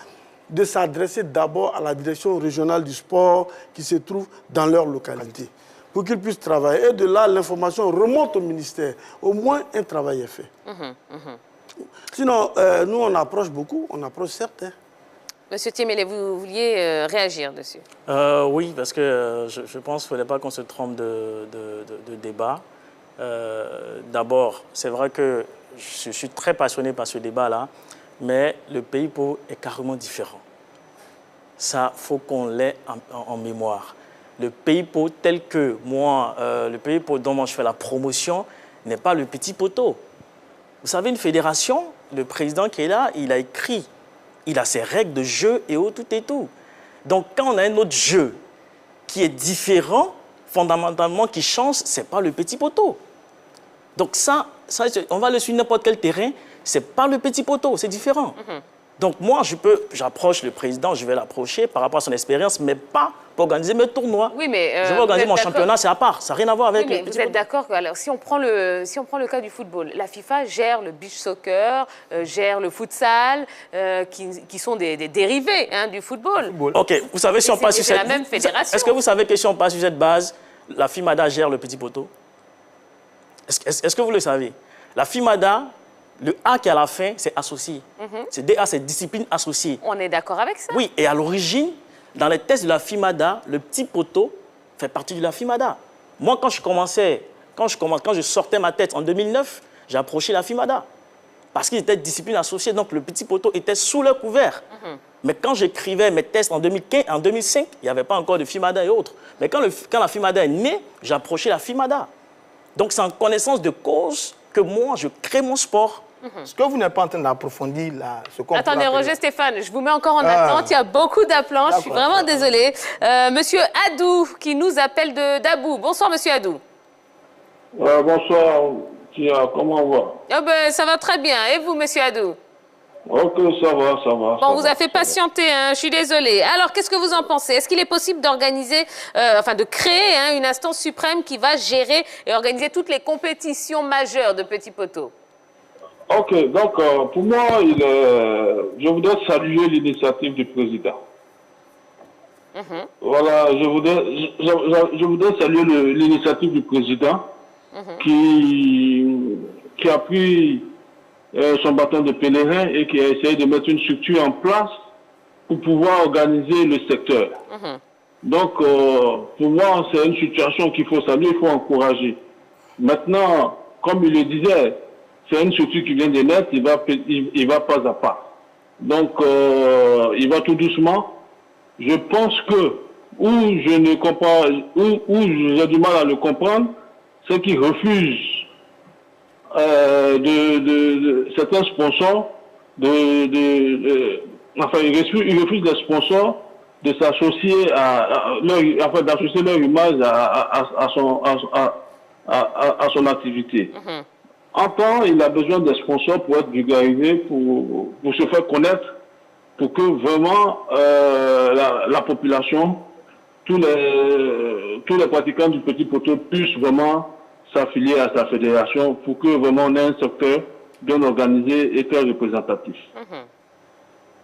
de s'adresser d'abord à la direction régionale du sport qui se trouve dans leur localité, pour qu'ils puissent travailler. Et de là, l'information remonte au ministère. Au moins, un travail est fait. Sinon, nous, on approche beaucoup, on approche certains. Monsieur Tiemele, vous vouliez réagir dessus? Oui, parce que je pense qu'il ne fallait pas qu'on se trompe de débat. D'abord, c'est vrai que je suis très passionné par ce débat-là, mais le pays-pot est carrément différent. Ça, il faut qu'on l'ait en mémoire. Le pays-pot tel que moi, le pays-pot dont moi je fais la promotion, n'est pas le petit poteau. Vous savez, une fédération, le président qui est là, il a écrit, il a ses règles de jeu et tout et tout. Donc, quand on a un autre jeu qui est différent, fondamentalement, qui change, ce n'est pas le petit poteau. Donc ça, on va le suivre n'importe quel terrain, ce n'est pas le petit poteau, c'est différent. Donc moi, j'approche le président, je vais l'approcher par rapport à son expérience, mais pas pour organiser mes tournois. Oui, mais je vais organiser mon championnat, c'est à part, ça n'a rien à voir avec le petit poteau. Vous êtes d'accord que, alors, si on prend le cas du football, la FIFA gère le beach soccer, gère le futsal, qui sont des dérivés du football. Ok, vous savez, si on passe sur cette... la même fédération. Est-ce que vous savez que si on passe sur cette base, la FIMADA gère le petit poteau? Est-ce que vous le savez? La FIMADA, le A qui est à la fin, c'est associé. C'est DA, c'est discipline associée. On est d'accord avec ça? Oui, et à l'origine, dans les tests de la FIMADA, le petit poteau fait partie de la FIMADA. Moi, quand je sortais ma tête en 2009, j'ai approché la FIMADA. parce qu'ils étaient discipline associée, donc le petit poteau était sous leur couvert. Mais quand j'écrivais mes tests en 2005, il n'y avait pas encore de FIMADA et autres. Mais quand la FIMADA est née, j'ai approché la FIMADA. Donc c'est en connaissance de cause que moi, je crée mon sport. Est-ce que vous n'êtes pas en train d'approfondir ce qu'on Attendez, Roger Stéphane, je vous mets encore en attente. Il y a beaucoup d'appelants, je suis vraiment désolée. Monsieur Adou, qui nous appelle de Dabou. Bonsoir, monsieur Adou. Bonsoir, Tia, comment on va? Ah ben, ça va très bien. Et vous, monsieur Adou? Ok, ça va, ça va. Bon, vous a fait patienter, hein, je suis désolée. Alors, qu'est-ce que vous en pensez? Est-ce qu'il est possible d'organiser, de créer une instance suprême qui va gérer et organiser toutes les compétitions majeures de petits poteaux? Ok, donc pour moi, je voudrais saluer l'initiative du président. Voilà, je voudrais saluer l'initiative du président qui a pris son bâton de pèlerin et qui a essayé de mettre une structure en place pour pouvoir organiser le secteur. Donc, pour moi, c'est une situation qu'il faut saluer, il faut encourager. Maintenant, comme il le disait, c'est une structure qui vient de naître, il va pas à pas. Donc, il va tout doucement. Je pense que, où je ne comprends, où j'ai du mal à le comprendre, c'est qu'il refuse certains sponsors enfin, il refuse des sponsors de s'associer d'associer leur image à son activité. En temps, il a besoin des sponsors pour être vulgarisé, pour se faire connaître, pour que vraiment la population, tous les pratiquants du petit poteau puissent vraiment s'affilier à sa fédération pour que vraiment on ait un secteur bien organisé et très représentatif.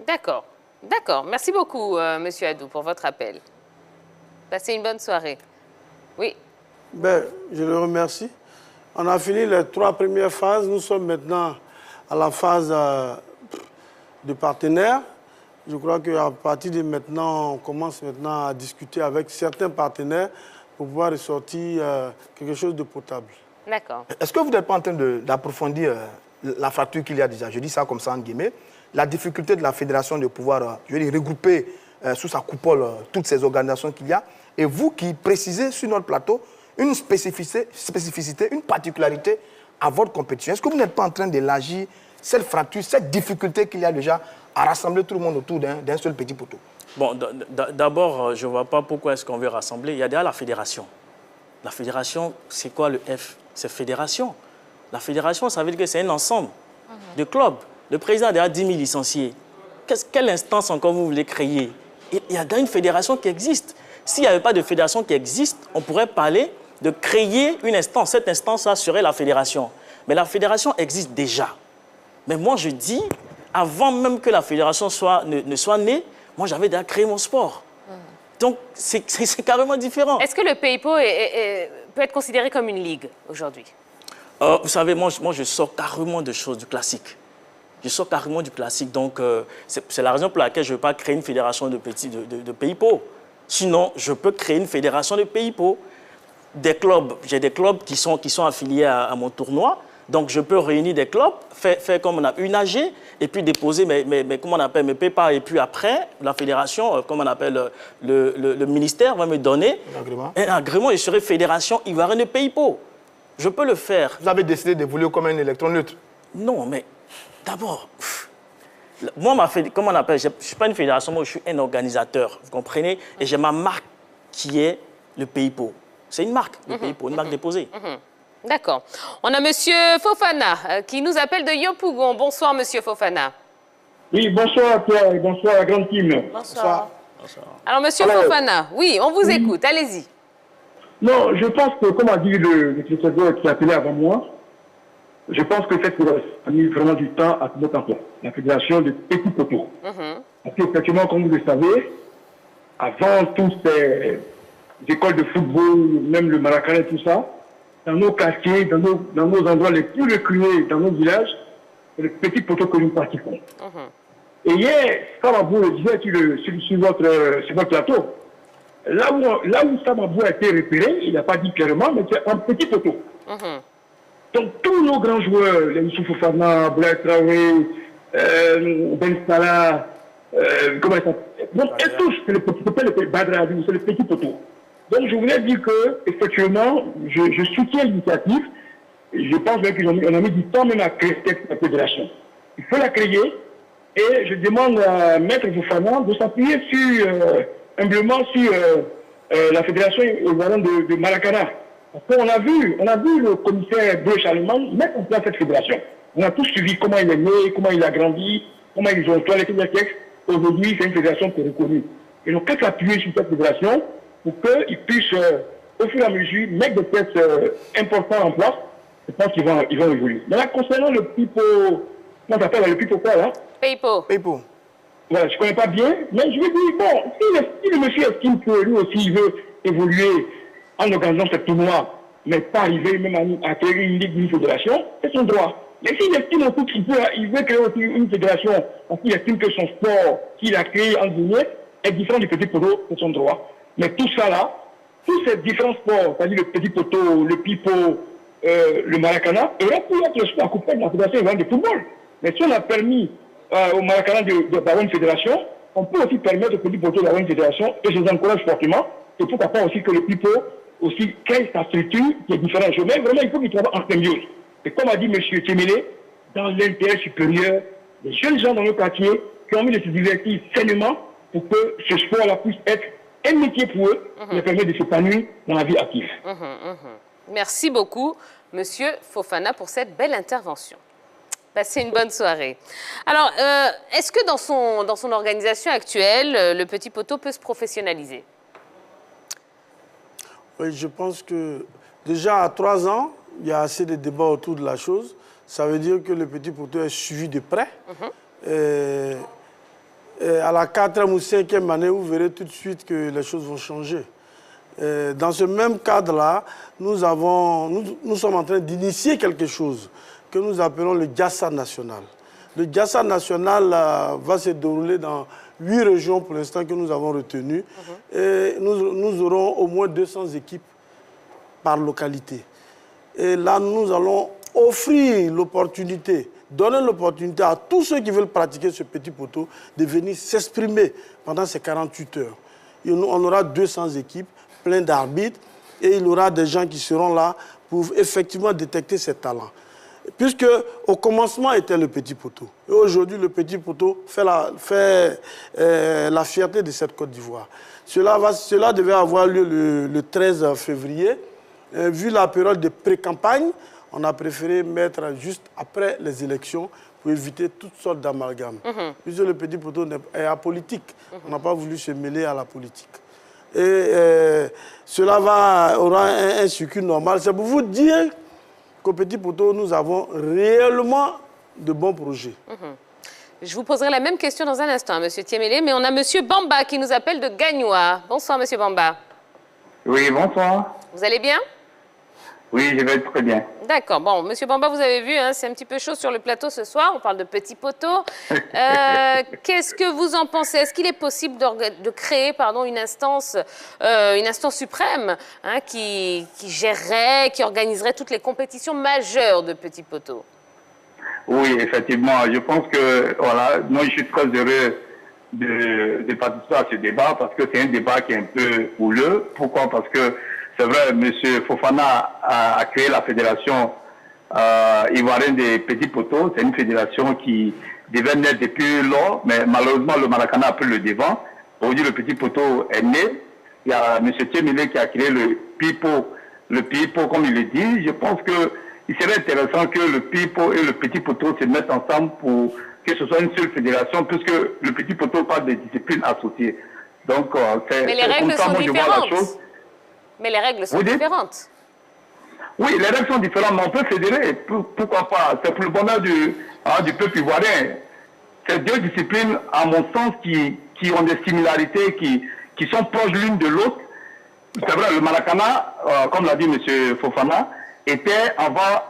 D'accord. D'accord. Merci beaucoup, monsieur Adou, pour votre appel. Passez une bonne soirée. Oui. Ben, je le remercie. On a fini les 3 premières phases. Nous sommes maintenant à la phase de partenaires. Je crois qu'à partir de maintenant, on commence maintenant à discuter avec certains partenaires pour pouvoir ressortir quelque chose de potable. D'accord. Est-ce que vous n'êtes pas en train d'approfondir la fracture qu'il y a déjà? Je dis ça comme ça en guillemets. La difficulté de la fédération de pouvoir, je veux dire, regrouper sous sa coupole toutes ces organisations qu'il y a. Et vous qui précisez sur notre plateau une spécificité, une particularité à votre compétition. Est-ce que vous n'êtes pas en train d'élargir cette fracture, cette difficulté qu'il y a déjà à rassembler tout le monde autour d'un seul petit poteau? Bon, d'abord, je ne vois pas pourquoi est-ce qu'on veut rassembler. Il y a déjà la fédération. La fédération, c'est quoi le F? C'est fédération. La fédération, ça veut dire que c'est un ensemble de clubs. Le président a déjà 10 000 licenciés. Quelle instance encore vous voulez créer? Il y a déjà une fédération qui existe. S'il n'y avait pas de fédération qui existe, on pourrait parler de créer une instance. Cette instance-là serait la fédération. Mais la fédération existe déjà. Mais moi, je dis, avant même que la fédération ne soit née, moi, j'avais déjà créé mon sport. Donc, c'est carrément différent. Est-ce que le PEIPO peut être considéré comme une ligue aujourd'hui? Vous savez, moi, je sors carrément de choses du classique. Je sors carrément du classique. Donc, c'est la raison pour laquelle je ne veux pas créer une fédération de PEIPO. Sinon, je peux créer une fédération de PEIPO. Des clubs, j'ai des clubs qui sont affiliés à mon tournoi. Donc, je peux réunir des clubs, faire comme on a une AG, et puis déposer mes PayPal. Et puis après, la fédération, comme on appelle le ministère, va me donner un agrément. Et je serai fédération ivoirienne de PEIPO. Je peux le faire. Vous avez décidé d'évoluer comme un électron neutre? Non, mais d'abord, moi, comme on appelle, je ne suis pas une fédération, moi, je suis un organisateur, vous comprenez? Et j'ai ma marque qui est le PEIPO. C'est une marque, le PEIPO, une marque déposée. D'accord. On a monsieur Fofana qui nous appelle de Yopougon. Bonsoir, monsieur Fofana. Oui, bonsoir à toi et bonsoir à la grande team. Bonsoir. Alors, monsieur Fofana, oui, on vous écoute, allez-y. Non, je pense que, comme a dit le secrétaire qui a appelé avant moi, je pense que cette fédération a mis vraiment du temps à se mettre en place. La fédération de petits poteaux. Parce qu'effectivement, comme vous le savez, avant toutes ces écoles de football, même le Maracanã et tout ça, dans nos quartiers, dans nos endroits les plus reculés, dans nos villages, c'est le petit poteau que nous pratiquons. Et hier, Samabou le disait sur votre plateau, là où Samabou a été repéré, il n'a pas dit clairement, mais c'est un petit poteau. Donc tous nos grands joueurs, les Youssouf Fofana, Blaise Traoré, Ben Salah, comment ça s'appelle? Donc, et tous, c'est le petit poteau, c'est le petit poteau. Donc je voulais dire que, effectivement, je soutiens l'initiative. Je pense qu'on a mis du temps même à créer cette fédération. Il faut la créer et je demande à Maître Fofana de s'appuyer humblement sur la fédération ivoirienne de Maracana. Parce qu'on a vu le commissaire Bleu Charlemagne mettre en place cette fédération. On a tous suivi comment il est né, comment il a grandi, comment ils ont toiletté les textes. Aujourd'hui, c'est une fédération qui est reconnue. Et donc, qu'est-ce s'appuyer sur cette fédération pour qu'ils puissent, au fur et à mesure, mettre des textes importants en place. Je pense qu'ils vont évoluer. Maintenant, concernant le pipo, comment ça s'appelle le pipo quoi là? Paypo. Voilà, je ne connais pas bien, mais je veux dire, bon, si le monsieur estime que lui aussi il veut évoluer en organisant ce tournoi, mais pas arriver même à créer une ligue, une fédération, c'est son droit. Mais s'il estime aussi qu'il veut créer aussi une fédération, parce qu'il estime que son sport qu'il a créé en Guinée est différent du petit poteau, c'est son droit. Mais tout ça là, tous ces différents sports, c'est-à-dire le petit poteau, le pipo, le Maracana, aurait pu être le sport accompagné de la fédération ivoirienne de football. Mais si on a permis au Maracana d'avoir une fédération, on peut aussi permettre au petit poteau d'avoir une fédération, et je les encourage fortement, et pourquoi pas aussi que le pipo aussi crée sa structure qui est différente. Mais vraiment, il faut qu'il travaille en symbiose. Et comme a dit M. Tchémélé, dans l'intérêt supérieur, les jeunes gens dans nos quartiers qui ont envie de se divertir sainement pour que ce sport-là puisse être un métier pour eux, qui leur permet de s'épanouir dans la vie active. Merci beaucoup, Monsieur Fofana, pour cette belle intervention. Passez une bonne soirée. Alors, est-ce que dans son organisation actuelle, le petit poteau peut se professionnaliser? Oui, je pense que déjà à 3 ans, il y a assez de débats autour de la chose. Ça veut dire que le petit poteau est suivi de près. À la 4e ou 5e année, vous verrez tout de suite que les choses vont changer. Dans ce même cadre-là, nous sommes en train d'initier quelque chose que nous appelons le Diassa national. Le Diassa national va se dérouler dans 8 régions pour l'instant que nous avons retenues. Et nous aurons au moins 200 équipes par localité. Et là, nous allons offrir l'opportunité, donner l'opportunité à tous ceux qui veulent pratiquer ce petit poteau de venir s'exprimer pendant ces 48 heures. On aura 200 équipes, plein d'arbitres, et il y aura des gens qui seront là pour effectivement détecter ces talents. Puisque au commencement était le petit poteau. Et aujourd'hui, le petit poteau fait la fierté de cette Côte d'Ivoire. Cela devait avoir lieu le 13 février. Vu la période de pré-campagne, on a préféré mettre juste après les élections pour éviter toutes sortes d'amalgames. Puisque le petit poteau est apolitique. On n'a pas voulu se mêler à la politique. Et cela aura un circuit normal. C'est pour vous dire qu'au petit poteau, nous avons réellement de bons projets. Je vous poserai la même question dans un instant, M. Tchémélé, mais on a M. Bamba qui nous appelle de Gagnoa. Bonsoir, M. Bamba. Oui, bonsoir. Vous allez bien? Oui, je vais très bien. D'accord. Bon, M. Bamba, vous avez vu, hein, c'est un petit peu chaud sur le plateau ce soir. On parle de petits poteaux. Qu'est-ce que vous en pensez? Est-ce qu'il est possible de créer une instance suprême qui gérerait, qui organiserait toutes les compétitions majeures de petits poteaux? Oui, effectivement. Je pense que, voilà, moi, je suis très heureux de participer à ce débat parce que c'est un débat qui est un peu houleux. Pourquoi? Parce que c'est vrai, M. Fofana a créé la fédération ivoirienne des petits poteaux. C'est une fédération qui devait naître depuis lors, mais malheureusement, le Maracana a pris le devant. Aujourd'hui, le petit poteau est né. Il y a M. Tchémélé qui a créé le pipo, comme il le dit. Je pense qu'il serait intéressant que le pipo et le petit poteau se mettent ensemble pour que ce soit une seule fédération, puisque le petit poteau parle des disciplines associées. Donc, c'est comme ça, moi, je vois la chose. Mais les règles sont différentes. Oui, les règles sont différentes, mais on peut fédérer. Pourquoi pas? C'est pour le bonheur du peuple ivoirien. C'est 2 disciplines, à mon sens, qui ont des similarités, qui sont proches l'une de l'autre. C'est vrai, le Maracana, comme l'a dit M. Fofana, était avant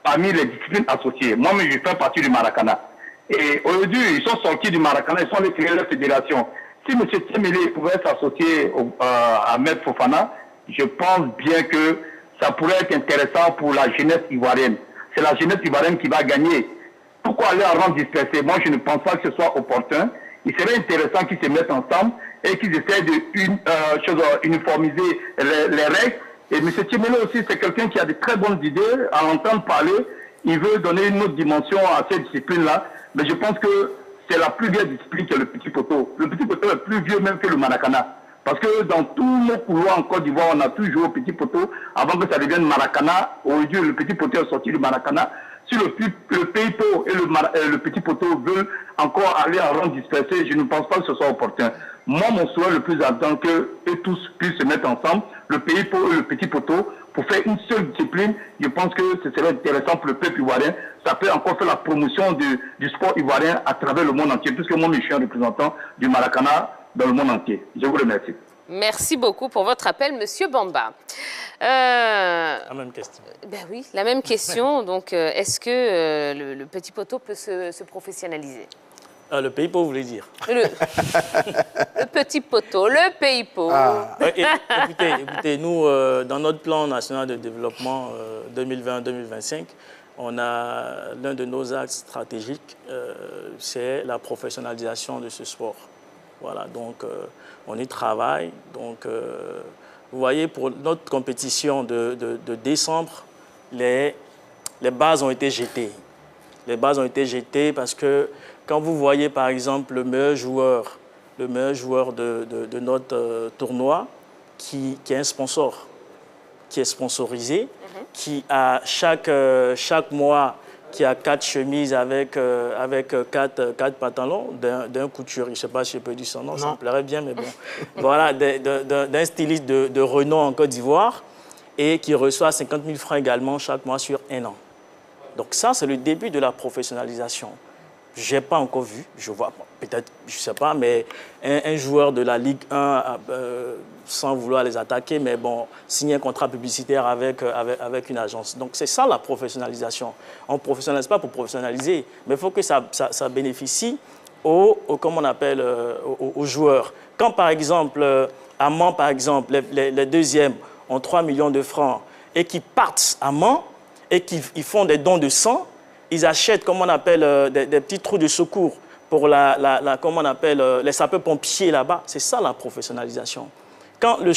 parmi les disciplines associées. Moi-même, je fais partie du Maracana. Et aujourd'hui, ils sont sortis du Maracana, ils sont allés créer la fédération. Si M. Tchémélé pouvait s'associer à M. Fofana, je pense bien que ça pourrait être intéressant pour la jeunesse ivoirienne. C'est la jeunesse ivoirienne qui va gagner. Pourquoi aller en rang dispersé? Moi, je ne pense pas que ce soit opportun. Il serait intéressant qu'ils se mettent ensemble et qu'ils essaient de uniformiser les règles. Et M. Tchimele aussi, c'est quelqu'un qui a de très bonnes idées. À l'entendre parler, il veut donner une autre dimension à cette discipline-là. Mais je pense que c'est la plus vieille discipline que le petit poteau. Le petit poteau est plus vieux même que le maracana. Parce que dans tous nos couloirs en Côte d'Ivoire, on a toujours au petit poteau avant que ça devienne maracana. Aujourd'hui, le petit poteau est sorti du maracana. Si le pays-pot et le petit poteau veulent encore aller en rang dispersé, je ne pense pas que ce soit opportun. Moi, mon souhait le plus ardent, que eux tous puissent se mettre ensemble, le pays-pot et le petit poteau, pour faire une seule discipline. Je pense que ce serait intéressant pour le peuple ivoirien. Ça peut encore faire la promotion du sport ivoirien à travers le monde entier, puisque moi, je suis un représentant du maracana dans le monde entier. Je vous remercie. Merci beaucoup pour votre appel, Monsieur Bamba. La même question. Ben oui, la même question. Donc, est-ce que le petit poteau peut se professionnaliser? Le pays-pot, vous voulez dire? Le petit poteau, le pays-pot. Écoutez, nous, dans notre plan national de développement 2020-2025, on a l'un de nos axes stratégiques, c'est la professionnalisation de ce sport. Voilà, donc on y travaille. Donc, vous voyez, pour notre compétition de décembre, les bases ont été jetées. Les bases ont été jetées parce que quand vous voyez, par exemple, le meilleur joueur de notre tournoi, qui est un sponsor, qui est sponsorisé, qui a chaque mois, qui a 4 chemises avec 4 pantalons d'un couturier. Je ne sais pas si je peux dire son nom, ça me plairait bien, mais bon. Voilà, d'un styliste de renom en Côte d'Ivoire et qui reçoit 50 000 francs également chaque mois sur 1 an. Donc ça, c'est le début de la professionnalisation. Je n'ai pas encore vu, je vois, peut-être, je ne sais pas, mais un joueur de la Ligue 1, sans vouloir les attaquer, mais bon, signer un contrat publicitaire avec une agence. Donc c'est ça la professionnalisation. On ne professionnalise pas pour professionnaliser, mais il faut que ça bénéficie aux joueurs. Quand par exemple, à Mans, par exemple, les deuxièmes ont 3 millions de francs et qui partent à Mans et qu'ils font des dons de sang, ils achètent, comme on appelle, des petits trous de secours pour les sapeurs-pompiers là-bas. C'est ça la professionnalisation. Quand le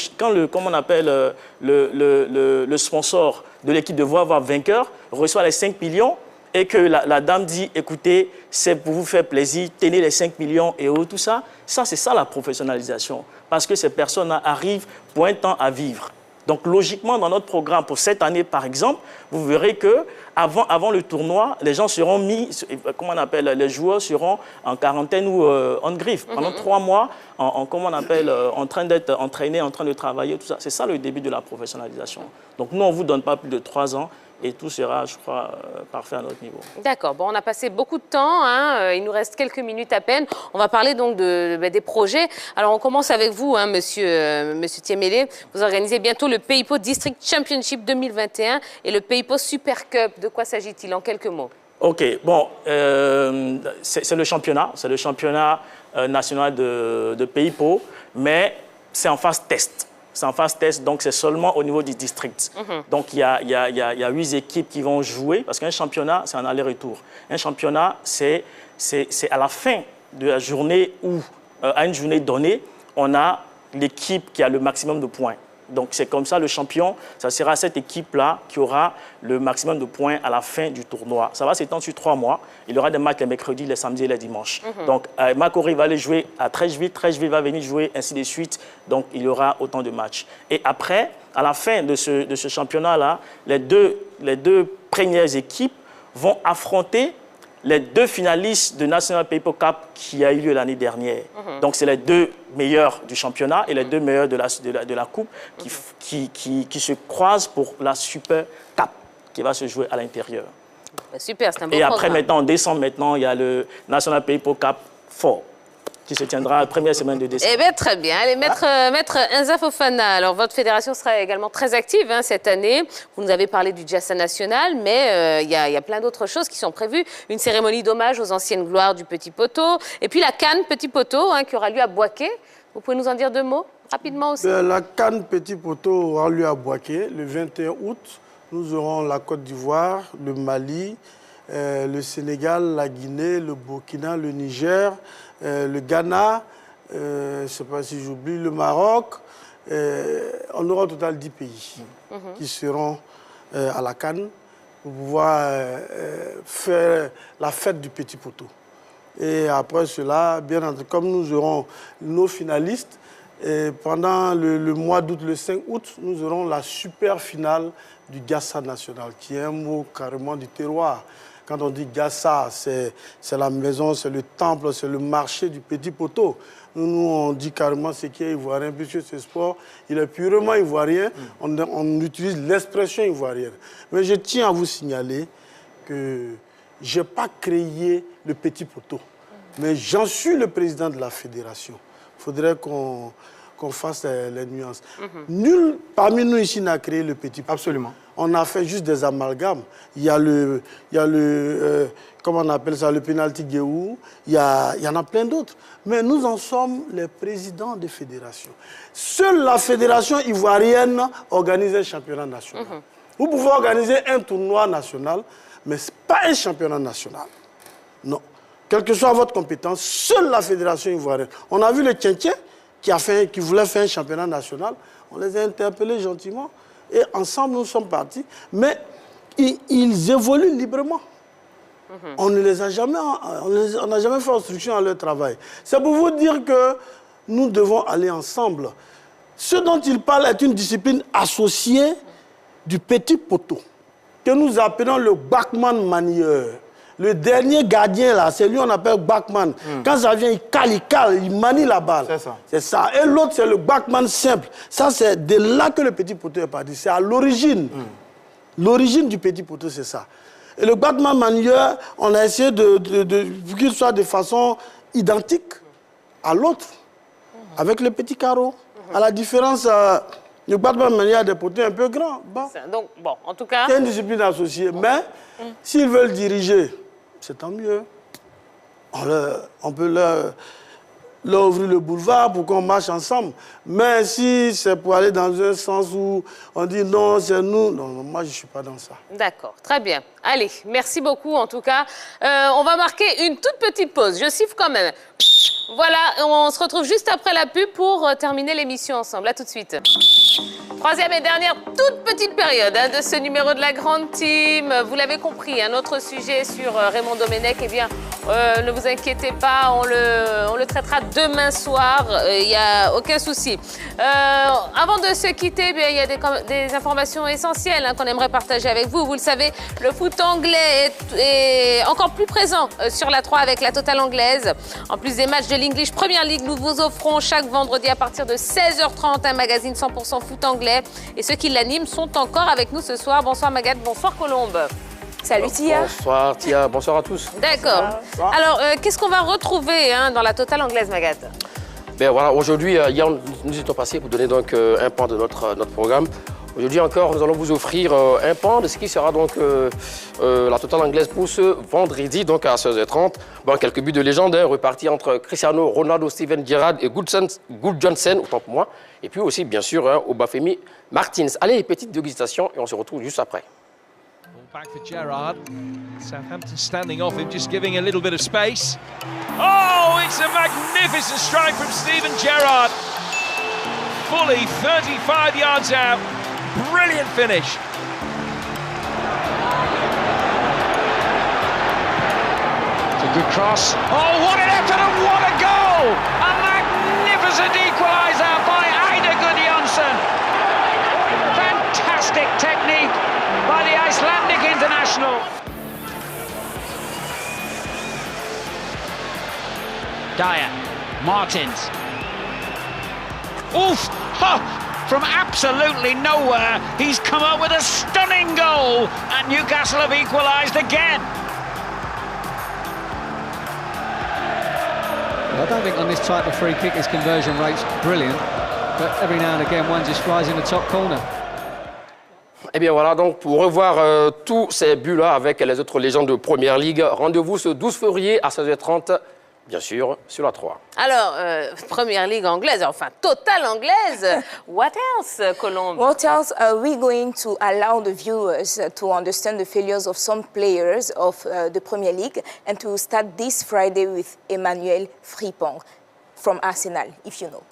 sponsor de l'équipe de Voix vainqueur reçoit les 5 millions et que la dame dit, écoutez, c'est pour vous faire plaisir, tenez les 5 millions et tout ça, c'est ça la professionnalisation. Parce que ces personnes arrivent pour un temps à vivre. Donc, logiquement, dans notre programme, pour cette année, par exemple, vous verrez que avant le tournoi, les gens seront mis, les joueurs seront en quarantaine ou en griffe. Pendant 3 mois, en train d'être entraînés, en train de travailler, tout ça. C'est ça le début de la professionnalisation. Donc, nous, on ne vous donne pas plus de 3 ans. Et tout sera, je crois, parfait à notre niveau. D'accord. Bon, on a passé beaucoup de temps. Il nous reste quelques minutes à peine. On va parler donc des projets. Alors, on commence avec vous, monsieur Tchimele. Vous organisez bientôt le pays-pot District Championship 2021 et le pays-pot Super Cup. De quoi s'agit-il en quelques mots? OK. Bon, c'est le championnat. C'est le championnat national de pays-pot, mais c'est en phase test. C'est en phase test, donc c'est seulement au niveau du district. Donc il y a 8 équipes qui vont jouer, parce qu'un championnat, c'est un aller-retour. Un championnat, c'est à la fin de la journée où, à une journée donnée, on a l'équipe qui a le maximum de points. Donc c'est comme ça, le champion, ça sera cette équipe-là qui aura le maximum de points à la fin du tournoi. Ça va s'étendre sur 3 mois. Il y aura des matchs les mercredis, les samedis et les dimanches. Donc Makori va aller jouer à Treichville va venir jouer, ainsi de suite. Donc il y aura autant de matchs. Et après, à la fin de ce championnat-là, les deux premières équipes vont affronter les 2 finalistes de National Pays-pot Cup qui a eu lieu l'année dernière. Donc, c'est les 2 meilleurs du championnat et les 2 meilleurs de la coupe qui se croisent pour la Super Cup qui va se jouer à l'intérieur. Super, c'est un bon programme. Et après, maintenant, en décembre, il y a le National Pays-pot Cup 4 qui se tiendra la première semaine de décembre. Eh bien, très bien. Allez, Maître Inza Fofana, alors votre fédération sera également très active cette année. Vous nous avez parlé du Jassa National, mais il y a plein d'autres choses qui sont prévues. Une cérémonie d'hommage aux anciennes gloires du Petit Poteau, et puis la CAN Petit Poteau qui aura lieu à Bouaké. Vous pouvez nous en dire 2 mots? rapidement aussi. La CAN Petit Poteau aura lieu à Bouaké le 21 août. Nous aurons la Côte d'Ivoire, le Mali, le Sénégal, la Guinée, le Burkina, le Niger, le Ghana, je ne sais pas si j'oublie, le Maroc. On aura au total 10 pays qui seront à la CAN pour pouvoir faire la fête du Petit Poteau. Et après cela, bien entendu, comme nous aurons nos finalistes, et pendant le mois d'août, le 5 août, nous aurons la super finale du Gassa national, qui est un mot carrément du terroir. Quand on dit Gassa, c'est la maison, c'est le temple, c'est le marché du Petit Poteau. Nous, on dit carrément ce qui est ivoirien, puisque ce sport, il est purement ivoirien. On utilise l'expression ivoirienne. Mais je tiens à vous signaler que je n'ai pas créé le Petit Poteau, mais j'en suis le président de la fédération. Il faudrait qu'on fasse les nuances. Nul parmi nous ici n'a créé le Petit Poteau. Absolument. On a fait juste des amalgames. Il y a comment on appelle ça, le penalty Guéhou. Il y en a plein d'autres. Mais nous en sommes les présidents des fédérations. Seule la fédération ivoirienne organise un championnat national. Vous pouvez organiser un tournoi national, mais ce n'est pas un championnat national. Non. Quelle que soit votre compétence, seule la fédération ivoirienne. On a vu le Tchentché qui voulait faire un championnat national. On les a interpellés gentiment. Et ensemble, nous sommes partis. Mais ils évoluent librement. On ne les a jamais, on n'a jamais fait obstruction à leur travail. C'est pour vous dire que nous devons aller ensemble. Ce dont ils parlent est une discipline associée du Petit Poteau, que nous appelons le backman manieur. Le dernier gardien, là, c'est lui qu'on appelle backman. Quand ça vient, il cale, il manie la balle. C'est ça. C'est ça. Et l'autre, c'est le backman simple. Ça, c'est de là que le Petit Poteau est parti. C'est à l'origine. L'origine du Petit Poteau, c'est ça. Et le backman manieur, on a essayé qu'il soit de façon identique à l'autre, avec le petit carreau. À la différence, le backman manieur a des poteaux un peu grands. Bon. Donc, bon, en tout cas... C'est une discipline associée. Mais s'ils veulent diriger, c'est tant mieux. On peut leur ouvrir le boulevard pour qu'on marche ensemble. Mais si c'est pour aller dans un sens où on dit non, c'est nous, non, moi je ne suis pas dans ça. D'accord, très bien. Allez, merci beaucoup en tout cas. On va marquer une toute petite pause. Je siffle quand même. Voilà, on se retrouve juste après la pub pour terminer l'émission ensemble. À tout de suite. Troisième et dernière toute petite période de ce numéro de la Grande Team. Vous l'avez compris, un autre sujet sur Raymond Domenech. Eh bien, ne vous inquiétez pas, on le traitera demain soir. Il n'y a aucun souci. Avant de se quitter, il y a des informations essentielles qu'on aimerait partager avec vous. Vous le savez, le foot anglais est encore plus présent sur la 3 avec la Totale anglaise. En plus des matchs de l'English Premier League, nous vous offrons chaque vendredi à partir de 16h30 un magazine 100% foot anglais. Et ceux qui l'animent sont encore avec nous ce soir. Bonsoir Magat, bonsoir Colombe. Salut Tia. Bonsoir Tia, bonsoir à tous. D'accord. Alors, qu'est-ce qu'on va retrouver dans la Totale anglaise, Magat? Ben voilà, aujourd'hui, hier, nous étions passés pour donner donc un pan de notre programme. Aujourd'hui encore, nous allons vous offrir un pan de ce qui sera donc la Totale anglaise pour ce vendredi, donc à 16h30. Bon, quelques buts de légende repartis entre Cristiano Ronaldo, Steven Gerrard et Good Johnson, autant pour moi. Et puis aussi, bien sûr, Obafemi Martins. Allez, petite dégustation et on se retrouve juste après. Back for Gerrard. Southampton standing off him, just giving a little bit of space. Oh, it's a magnificent strike from Steven Gerrard. Fully 35 yards out. Brilliant finish. It's a good cross. Oh, what an effort and what a goal! A magnificent equaliser by Einar Gudjohnsen. Fantastic technique by the Icelandic international. Dyer, Martins. Oof! Ha! From absolutely nowhere, he's come up with a stunning goal, and Newcastle have equalised again. I don't think on this type of free kick his conversion rate's brilliant, but every now and again one just flies in the top corner. Eh bien voilà, donc pour revoir tous ces buts-là avec les autres légendes de Première Ligue, rendez-vous ce 12 février à 16h30 bien sûr, sur la 3. Alors, Première Ligue anglaise, enfin totale anglaise. What else, Colombe? What else are we going to allow the viewers to understand the failures of some players of the Premier League and to start this Friday with Emmanuel Frimpong from Arsenal, if you know.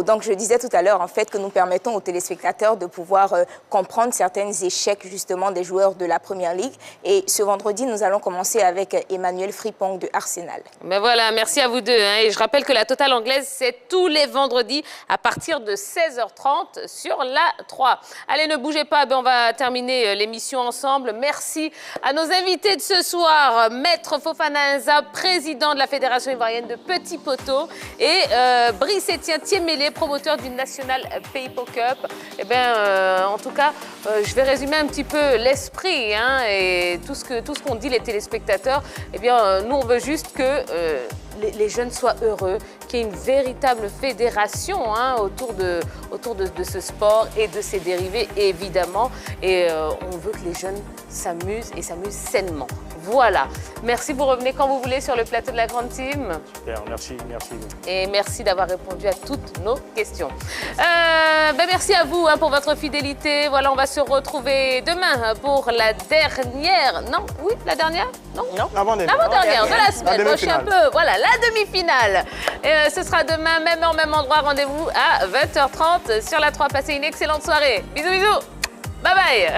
Donc, je disais tout à l'heure, en fait, que nous permettons aux téléspectateurs de pouvoir comprendre certains échecs, justement, des joueurs de la Première Ligue. Et ce vendredi, nous allons commencer avec Emmanuel Frimpong de Arsenal. Ben voilà, merci à vous deux. Et je rappelle que la totale anglaise, c'est tous les vendredis à partir de 16h30 sur la 3. Allez, ne bougez pas, on va terminer l'émission ensemble. Merci à nos invités de ce soir, Maître Fofana Inza, président de la Fédération ivoirienne de Petit Poteau, et Brice-Étienne Thiémélé, promoteur du National Paypo Cup. Eh bien, en tout cas, je vais résumer un petit peu l'esprit et tout ce qu'ont dit les téléspectateurs. Eh bien, nous, on veut juste que les jeunes soient heureux, qu'il y ait une véritable fédération autour de ce sport et de ses dérivés, évidemment. Et on veut que les jeunes s'amusent et s'amusent sainement. Voilà. Merci, vous revenez quand vous voulez sur le plateau de la Grande Team. Super, merci. Et merci d'avoir répondu à toutes nos questions. Merci à vous pour votre fidélité. Voilà, on va se retrouver demain pour la dernière... Non, oui, la dernière? Non, l'avant-dernière de la semaine. Moi, je suis un peu... Voilà, la demi-finale. Ce sera demain, même heure, même endroit. Rendez-vous à 20h30 sur la 3. Passez une excellente soirée. Bisous, bisous. Bye bye.